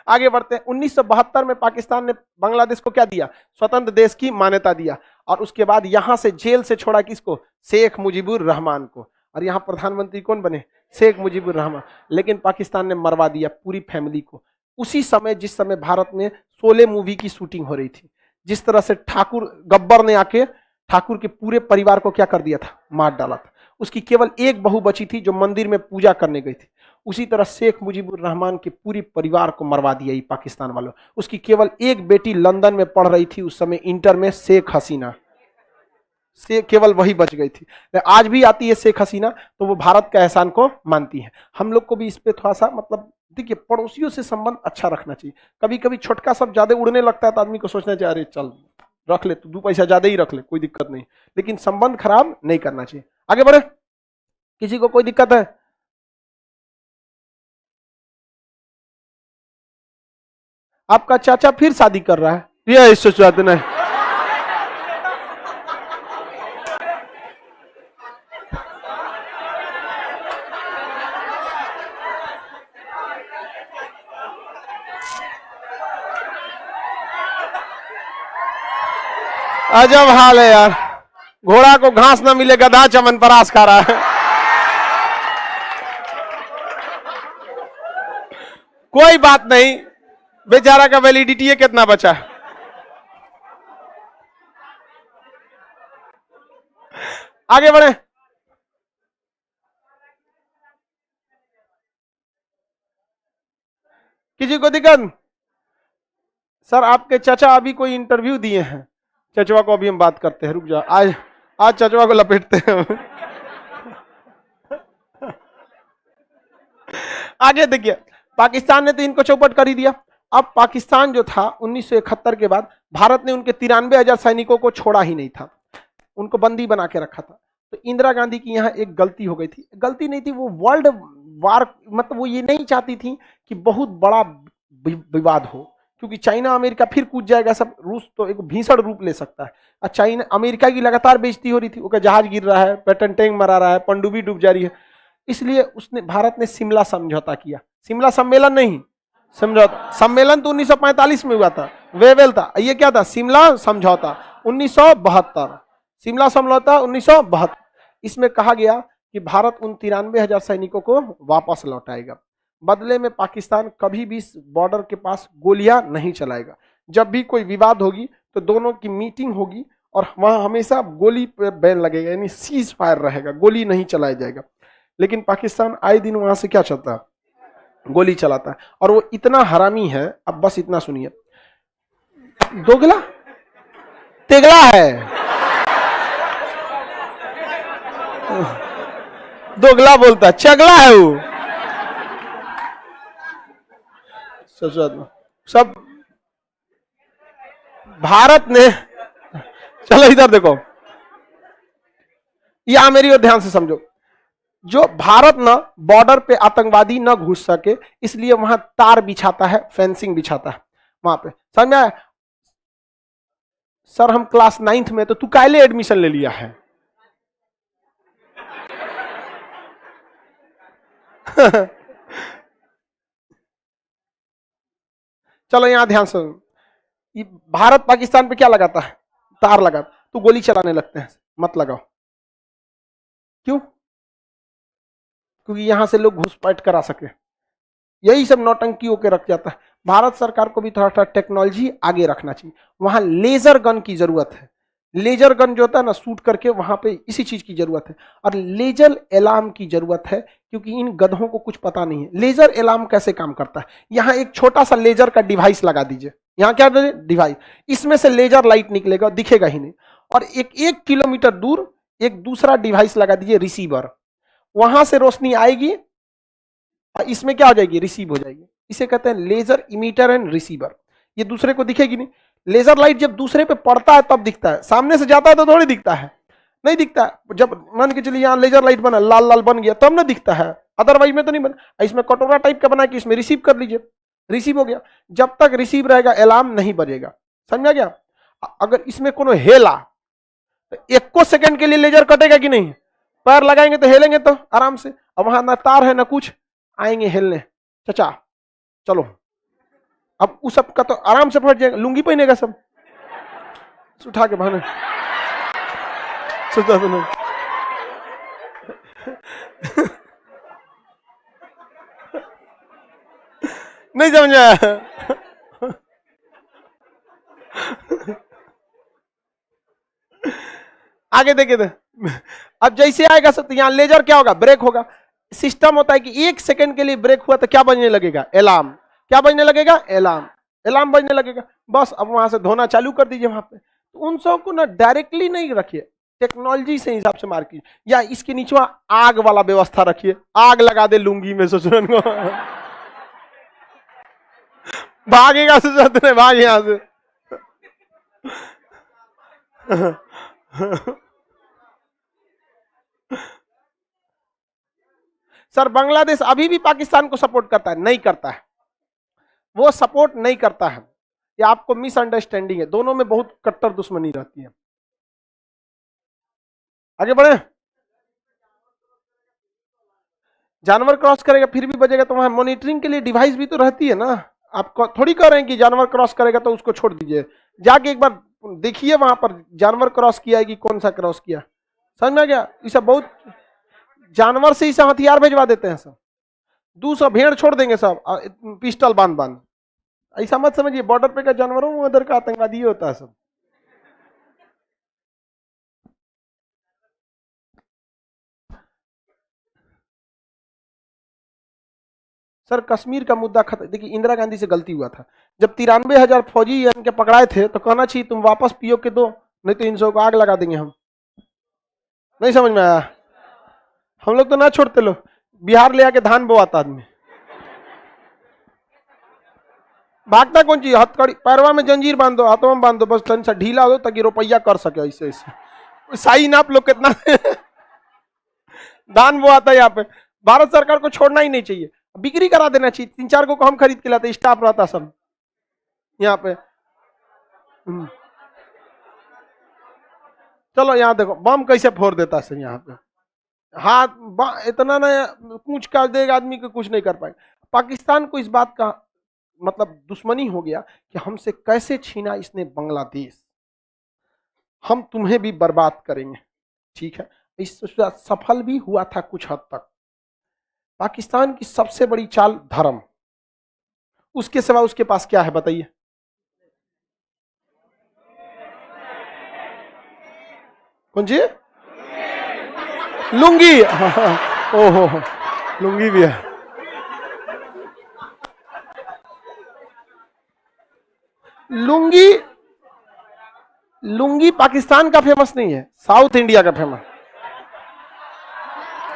आगे बढ़ते हैं। 1972 में पाकिस्तान ने बांग्लादेश को क्या दिया? स्वतंत्र देश की मान्यता दिया, और उसके बाद यहां से जेल से छोड़ा किसको? शेख मुजीबुर रहमान को, और यहाँ प्रधानमंत्री कौन बने? शेख मुजीबुर रहमान। लेकिन पाकिस्तान ने मरवा दिया पूरी फैमिली को। उसी समय जिस समय भारत में 16 मूवी की शूटिंग हो रही थी, जिस तरह से ठाकुर गब्बर ने आके ठाकुर के पूरे परिवार को क्या कर दिया था? मार डाला था। उसकी केवल एक बहू बची थी जो मंदिर में पूजा करने गई थी। उसी तरह शेख मुजीबुर रहमान के पूरी परिवार को मरवा दिया ये पाकिस्तान वालों। उसकी केवल एक बेटी लंदन में पढ़ रही थी उस समय इंटर में, शेख हसीना, से केवल वही बच गई थी। आज भी आती है शेख हसीना तो वो भारत का एहसान को मानती है। हम लोग को भी इस पे थोड़ा सा मतलब देखिए, पड़ोसियों से संबंध अच्छा रखना चाहिए। कभी कभी छोटका सब ज्यादा उड़ने लगता है तो आदमी को सोचना चाहिए अरे चल रख ले, तू 2 पैसा ज्यादा ही रख ले, कोई दिक्कत नहीं, लेकिन संबंध खराब नहीं करना चाहिए। आगे बढ़े, किसी को कोई दिक्कत है? आपका चाचा फिर शादी कर रहा है, ये सोचते नहीं। अजब हाल है यार, घोड़ा को घास ना मिले गधा चमन परास खा रहा है। कोई बात नहीं, बेचारा का वैलिडिटी है कितना बचा। आगे बढ़े। किसी को दिक्कत? सर आपके चाचा अभी कोई इंटरव्यू दिए हैं, चचवा को अभी हम बात करते हैं, रुक जा, आज चचवा को लपेटते हैं। आगे देखिए, पाकिस्तान ने तो इनको चौपट कर ही दिया। अब पाकिस्तान जो था 1971 के बाद भारत ने उनके 93,000 सैनिकों को छोड़ा ही नहीं था, उनको बंदी बना के रखा था। तो इंदिरा गांधी की यहाँ एक गलती हो गई थी, गलती नहीं थी, वो वर्ल्ड वार मतलब वो ये नहीं चाहती थी कि बहुत बड़ा विवाद हो, क्योंकि चाइना अमेरिका फिर कूद जाएगा सब, रूस तो एक भीषण रूप ले सकता है। और चाइना अमेरिका की लगातार बेइज्जती हो रही थी, उसका जहाज गिर रहा है, पैटर्न टैंक मरा रहा है, पनडुब्बी डूब जा रही है, इसलिए उसने भारत ने शिमला समझौता किया। शिमला सम्मेलन नहीं, समझौता। सम्मेलन तो 1945 में हुआ था, वेवेल था। ये क्या था? शिमला समझौता 1972, शिमला समझौता 1972। इसमें कहा गया कि भारत उन 93,000 सैनिकों को वापस लौटाएगा, बदले में पाकिस्तान कभी भी इस बॉर्डर के पास गोलियां नहीं चलाएगा। जब भी कोई विवाद होगी तो दोनों की मीटिंग होगी और वहां हमेशा गोली पे बैन लगेगा, यानी सीज फायर रहेगा, गोली नहीं चलाया जाएगा। लेकिन पाकिस्तान आए दिन वहां से क्या चलता है? गोली चलाता है। और वो इतना हरामी है, अब बस इतना सुनिए, दोगला तेगला है, दोगला बोलता है, चगला है वो सब। भारत ने, चलो इधर देखो, यहां मेरी ओर ध्यान से समझो। जो भारत ना बॉर्डर पे आतंकवादी न घुस सके इसलिए वहां तार बिछाता है, फेंसिंग बिछाता है वहां पे, समझ में आया? सर हम क्लास 9th में, तो तू काले एडमिशन ले लिया है? चलो यहां ध्यान से, भारत पाकिस्तान पे क्या लगाता है? तार लगाता। तो गोली चलाने लगते हैं, मत लगाओ। क्यों? क्योंकि यहां से लोग घुसपैठ करा सके, यही सब नौटंकी होकर रख जाता है। भारत सरकार को भी थोड़ा थोड़ा टेक्नोलॉजी आगे रखना चाहिए। वहां लेजर गन की जरूरत है, लेजर गन जो होता है ना, शूट करके, वहां पे इसी चीज की जरूरत है। और लेजर अलार्म की जरूरत है, क्योंकि इन गधों को कुछ पता नहीं है लेजर अलार्म कैसे काम करता है। यहां एक छोटा सा लेजर का डिवाइस लगा दीजिए, यहां क्या डिवाइस, इसमें से लेजर लाइट निकलेगा, दिखेगा ही नहीं। और एक 1 किलोमीटर दूर एक दूसरा डिवाइस लगा दीजिए, रिसीवर, वहां से रोशनी आएगी और इसमें क्या हो जाएगी? रिसीव हो जाएगी। इसे कहते हैं लेजर इमीटर एंड रिसीवर। ये दूसरे को दिखेगी नहीं। लेजर लाइट जब दूसरे पे पड़ता है तब दिखता है, सामने से जाता है तो थोड़ी दिखता है, नहीं दिखता है। जब मान के चलिए यहां लेजर लाइट बना, लाल लाल बन गया, तब ना दिखता है, अदरवाइज में तो नहीं बना। इसमें कटोरा टाइप का बना कि इसमें रिसीव कर लीजिए, रिसीव हो गया। जब तक रिसीव रहेगा अलार्म नहीं बजेगा, समझा गया? अगर इसमें कोनो हेला तो 1 सेकंड के लिए लेजर कटेगा कि नहीं? पैर लगाएंगे तो हेलेंगे तो आराम से। अब वहां ना तार है ना कुछ, आएंगे हिलने, चचा चलो। अब उस सब का तो आराम से फट जाएगा, लुंगी पहनेगा सब, उठा के बहाने सोचा तो नहीं। नहीं समझा? आगे देखे थे। अब जैसे आएगा सब, तो यहां लेजर क्या होगा? ब्रेक होगा। सिस्टम होता है कि 1 सेकंड के लिए ब्रेक हुआ तो क्या बजने लगेगा? अलार्म। क्या बजने लगेगा? अलार्म। अलार्म बजने लगेगा, बस अब वहां से धोना चालू कर दीजिए वहां पे। तो उन सब को ना डायरेक्टली नहीं रखिए, टेक्नोलॉजी से हिसाब से मार कीजिए, या इसके नीचे आग वाला व्यवस्था रखिए, आग लगा दे लुंगी में ससुरन को। भागेगा ससुरन, भाग यहां से। सर बांग्लादेश अभी भी पाकिस्तान को सपोर्ट करता है? नहीं करता है, वो सपोर्ट नहीं करता है। ये आपको मिसअंडरस्टैंडिंग है, दोनों में बहुत कट्टर दुश्मनी रहती है। आगे बढ़े। जानवर क्रॉस करेगा फिर भी बजेगा, तो वहां मॉनिटरिंग के लिए डिवाइस भी तो रहती है ना। आप थोड़ी कह रहे हैं कि जानवर क्रॉस करेगा तो उसको छोड़ दीजिए, जाके एक बार देखिए वहां पर जानवर क्रॉस किया है कि कौन सा क्रॉस किया। समझ में आ गया? ये सब बहुत, जानवर से ही सब हथियार भेजवा देते हैं सब, 200 भेड़ छोड़ देंगे सब, पिस्टल बांध बांध। ऐसा मत समझिए बॉर्डर पे का जानवरों में उधर का आतंकवादी होता है सब। सर कश्मीर का मुद्दा खत्म, देखिए इंदिरा गांधी से गलती हुआ था, जब 93,000 फौजी इनके पकड़ाए थे तो कहना चाहिए तुम वापस पीओ के दो, नहीं तो इन सब को आग लगा देंगे हम। नहीं समझ में आया? हम लोग तो ना छोड़ते, लोग बिहार ले आके धान बोआता आदमी, भागता कौन चीज? हथकड़ी, पैरवा में जंजीर बांध दो, हाथों में बांध दो, बस टन सा ढीला दो ताकि रुपया कर सके। ऐसे ऐसे साइन आप लोग कितना धान बोआता है यहाँ पे। भारत सरकार को छोड़ना ही नहीं चाहिए, बिक्री करा देना चाहिए। 3-4 को हम खरीद के लाते, स्टाफ रहता सब यहाँ पे। चलो यहाँ देखो बम कैसे फोड़ देता है यहाँ पे, हाथ इतना ना पूछ का देगा आदमी को, कुछ नहीं कर पाएगा। पाकिस्तान को इस बात का मतलब दुश्मनी हो गया कि हमसे कैसे छीना इसने बांग्लादेश, हम तुम्हें भी बर्बाद करेंगे। ठीक है, इस सफल भी हुआ था कुछ हद तक। पाकिस्तान की सबसे बड़ी चाल धर्म, उसके सिवा उसके पास क्या है बताइए? कौन जी? लुंगी। ओहो, लुंगी भी है। लुंगी, लुंगी पाकिस्तान का फेमस नहीं है, साउथ इंडिया का फेमस।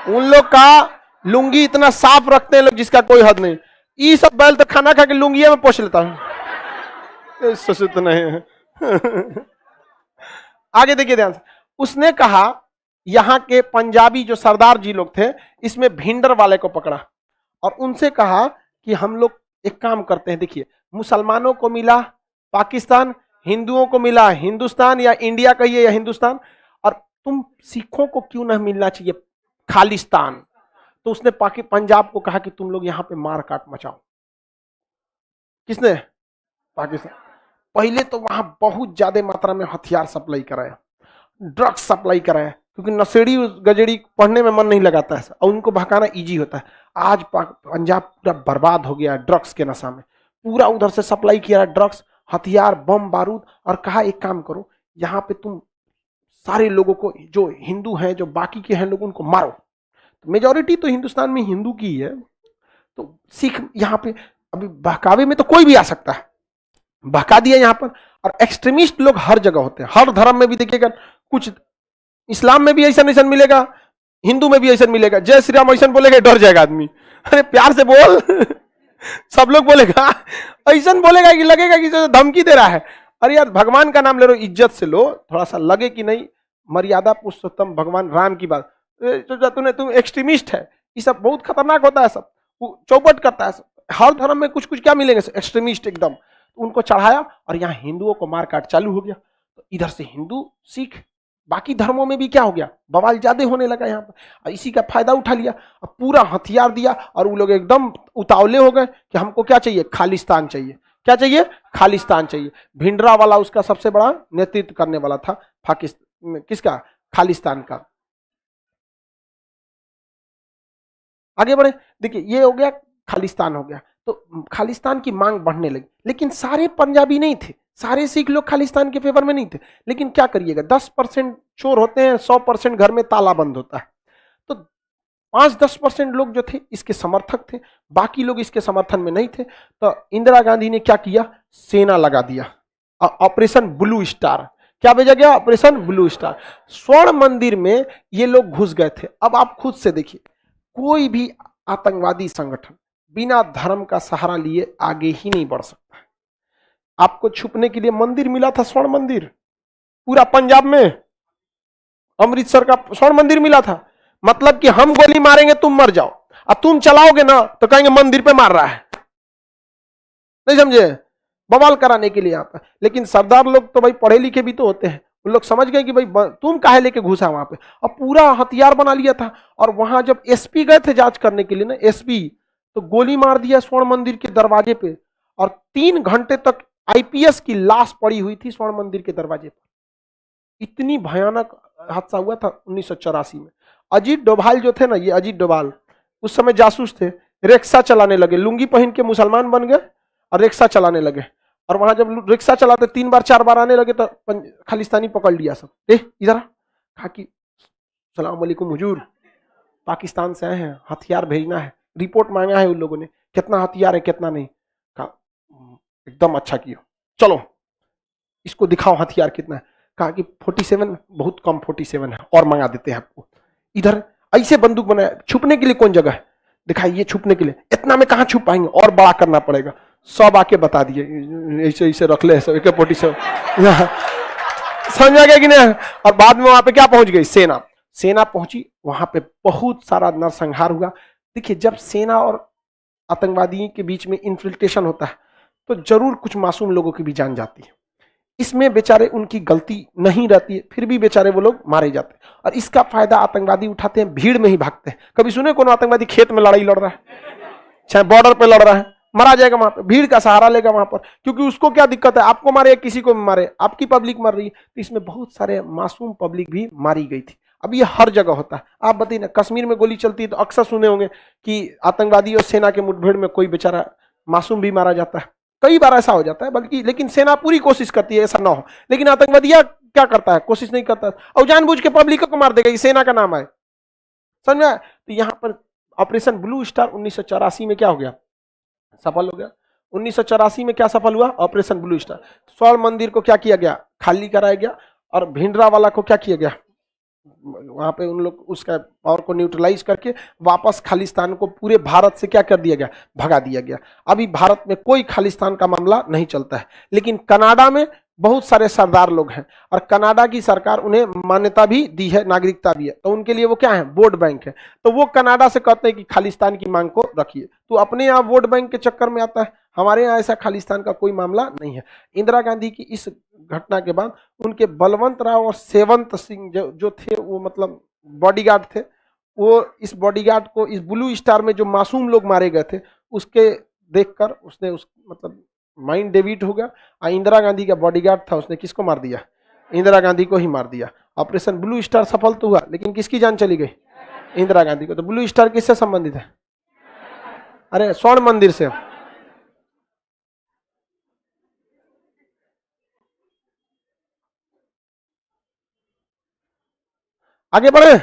उन लोग का लुंगी इतना साफ रखते हैं लोग जिसका कोई हद नहीं। ये सब बैल तो खाना खा के लुंगिया में पोछ लेता हूं, सुसुत नहीं है। आगे देखिए ध्यान से, उसने कहा यहां के पंजाबी जो सरदार जी लोग थे, इसमें भिंडर वाले को पकड़ा और उनसे कहा कि हम लोग एक काम करते हैं, देखिए मुसलमानों को मिला पाकिस्तान, हिंदुओं को मिला हिंदुस्तान या इंडिया कहिए या हिंदुस्तान, और तुम सिखों को क्यों नहीं मिलना चाहिए खालिस्तान? तो उसने पंजाब को कहा कि तुम लोग यहां पे मार काट मचाओ। किसने? पाकिस्तान। पहले तो वहां बहुत ज्यादा मात्रा में हथियार सप्लाई कराया, ड्रग्स सप्लाई कराया, क्योंकि नशेड़ी गजेड़ी पढ़ने में मन नहीं लगाता है और उनको भगाना इजी होता है। आज पंजाब पूरा बर्बाद हो गया ड्रग्स के नशा में, पूरा उधर से सप्लाई किया ड्रग्स, हथियार, बम बारूद, और कहा एक काम करो यहाँ पे तुम सारे लोगों को, जो हिंदू हैं जो बाकी के हैं लोग, उनको मारो। तो मेजोरिटी तो हिंदुस्तान में हिंदू की है, तो सिख यहाँ पे अभी बहकावे में तो कोई भी आ सकता है, बहका दिया यहाँ पर। और एक्सट्रीमिस्ट लोग हर जगह होते हैं, हर धर्म में भी देखिएगा, कुछ इस्लाम में भी ऐसा ऐसा मिलेगा, हिंदू में भी ऐसा मिलेगा। जय श्री राम ऐसा बोलेगा डर जाएगा आदमी, अरे प्यार से बोल। सब लोग बोलेगा, ऐसा बोलेगा कि लगेगा कि धमकी दे रहा है। अरे यार भगवान का नाम ले लो, इज्जत से लो, थोड़ा सा लगे कि नहीं मर्यादा पुरुषोत्तम भगवान राम की बात। तुम एक्सट्रीमिस्ट है, ये सब बहुत खतरनाक होता है, सब चौपट करता है सब। हर धर्म में कुछ कुछ क्या मिलेंगे एक्सट्रीमिस्ट एकदम, उनको चढ़ाया और यहाँ हिंदुओं को मार काट चालू हो गया। तो इधर से हिंदू सिख, बाकी धर्मों में भी क्या हो गया, बवाल ज्यादा होने लगा यहाँ पर, इसी का फायदा उठा लिया, अब पूरा हथियार दिया और वो लोग एकदम उतावले हो गए कि हमको क्या चाहिए, खालिस्तान चाहिए। क्या चाहिए? खालिस्तान चाहिए। भिंडरा वाला उसका सबसे बड़ा नेतृत्व करने वाला था, पाकिस्तान किसका, खालिस्तान का। आगे बढ़े, देखिए ये हो गया, खालिस्तान हो गया। तो खालिस्तान की मांग बढ़ने लगी, लेकिन सारे पंजाबी नहीं थे, सारे सिख लोग खालिस्तान के फेवर में नहीं थे। लेकिन क्या करिएगा, 10% चोर होते हैं, 100% घर में ताला बंद होता है। तो 5-10% लोग जो थे इसके समर्थक थे, बाकी लोग इसके समर्थन में नहीं थे। तो इंदिरा गांधी ने क्या किया, सेना लगा दिया, ऑपरेशन ब्लू स्टार। क्या भेजा गया? Operation blue star. स्वर्ण मंदिर में ये लोग घुस गए थे। अब आप खुद से देखिए, कोई भी आतंकवादी संगठन बिना धर्म का सहारा लिए आगे ही नहीं बढ़ सकता। आपको छुपने के लिए मंदिर मिला था, स्वर्ण मंदिर, पूरा पंजाब में अमृतसर का स्वर्ण मंदिर मिला था। मतलब कि हम गोली मारेंगे तुम मर जाओ, अब तुम चलाओगे ना तो कहेंगे मंदिर पे मार रहा है, नहीं समझे, बवाल कराने के लिए यहाँ पर। लेकिन सरदार लोग तो भाई पढ़े लिखे भी तो होते हैं, उन लोग समझ गए कि भाई तुम काहे लेके घुसा वहां पे, अब पूरा हथियार बना लिया था। और वहां जब एसपी गए थे जांच करने के लिए ना, एसपी, तो गोली मार दिया स्वर्ण मंदिर के दरवाजे पे, और 3 घंटे तक आईपीएस की लाश पड़ी हुई थी स्वर्ण मंदिर के दरवाजे पर। इतनी भयानक हादसा हुआ था 1984 में। अजीत डोभाल जो थे ना, ये अजीत डोभाल उस समय जासूस थे, रिक्शा चलाने लगे, लुंगी पहन के मुसलमान बन गए और रिक्शा चलाने लगे। और वहां जब रिक्शा चलाते 3 बार 4 बार आने लगे तो खालिस्तानी पकड़ लिया सब, इधर कहा कि सलाम वालेकुम हुजूर, पाकिस्तान से आए हैं, हथियार भेजना है, रिपोर्ट मांगा है उन लोगों ने, कितना हथियार है कितना नहीं। कहा एकदम अच्छा किया, चलो इसको दिखाओ हथियार कितना है। कहा कि 47, बहुत कम 47 है, और मंगा देते हैं आपको। इधर ऐसे बंदूक बनाया, छुपने के लिए कौन जगह है, दिखाइए छुपने के लिए, इतना में कहां छुप पाएंगे, और बड़ा करना पड़ेगा। सब आके बता दिए, ऐसे ऐसे रख ले, AK-47 समझा गया कि नहीं। और बाद में वहां पे क्या पहुंच गई, सेना पहुंची, वहां पे बहुत सारा नरसंहार हुआ। देखिए जब सेना और आतंकवादी के बीच में इन्फिल्ट्रेशन होता है तो जरूर कुछ मासूम लोगों की भी जान जाती है। इसमें बेचारे उनकी गलती नहीं रहती है, फिर भी बेचारे वो लोग मारे जाते हैं। और इसका फायदा आतंकवादी उठाते हैं, भीड़ में ही भागते हैं। कभी सुने कोनो आतंकवादी खेत में लड़ाई लड़ रहा है, चाहे बॉर्डर पे लड़ रहा है, मरा जाएगा वहां पर, भीड़ का सहारा लेगा वहां पर, क्योंकि उसको क्या दिक्कत है, आपको मारे या किसी को मारे, आपकी पब्लिक मर रही है। तो इसमें बहुत सारे मासूम पब्लिक भी मारी गई थी। अब ये हर जगह होता है। आप बताइए ना, कश्मीर में गोली चलती है तो अक्सर सुने होंगे कि आतंकवादी और सेना के मुठभेड़ में कोई बेचारा मासूम भी मारा जाता है। कई बार ऐसा हो जाता है, बल्कि लेकिन सेना पूरी कोशिश करती है ऐसा ना हो, लेकिन आतंकवादिया क्या करता है, कोशिश नहीं करता और जानबूझ के पब्लिक को मार देगा, ये सेना का नाम है, समझा। तो यहाँ पर ऑपरेशन ब्लू स्टार 1984 में क्या हो गया, सफल हो गया। 1984 में क्या सफल हुआ, ऑपरेशन ब्लू स्टार। स्वर्ण मंदिर को क्या किया गया, खाली कराया गया, और भिंडरा वाला को क्या किया गया, वहां पे उन लोग उसका पावर को न्यूट्रलाइज करके वापस खालिस्तान को पूरे भारत से क्या कर दिया गया, भगा दिया गया। अभी भारत में कोई खालिस्तान का मामला नहीं चलता है, लेकिन कनाडा में बहुत सारे सरदार लोग हैं और कनाडा की सरकार उन्हें मान्यता भी दी है, नागरिकता भी है, तो उनके लिए वो क्या है, वोट बैंक है। तो वो कनाडा से कहते हैं कि खालिस्तान की मांग को रखिए, तो अपने यहाँ वोट बैंक के चक्कर में आता है। हमारे यहाँ ऐसा खालिस्तान का कोई मामला नहीं है। इंदिरा गांधी की इस घटना के बाद उनके बलवंत राव और सेवंत सिंह जो थे, वो मतलब बॉडीगार्ड थे, वो इस बॉडीगार्ड को इस ब्लू स्टार में जो मासूम लोग मारे गए थे उसके देखकर उसने उस मतलब माइंड डेविट हो गया। और इंदिरा गांधी का बॉडीगार्ड था, उसने किसको मार दिया, इंदिरा गांधी को ही मार दिया। ऑपरेशन ब्लू स्टार सफल तो हुआ, लेकिन किसकी जान चली गई, इंदिरा गांधी को। तो ब्लू स्टार किससे संबंधित है, अरे स्वर्ण मंदिर से। आगे बढ़े,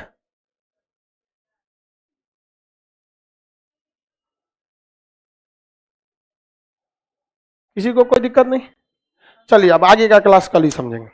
किसी को कोई दिक्कत नहीं। चलिए अब आगे का क्लास कल ही समझेंगे।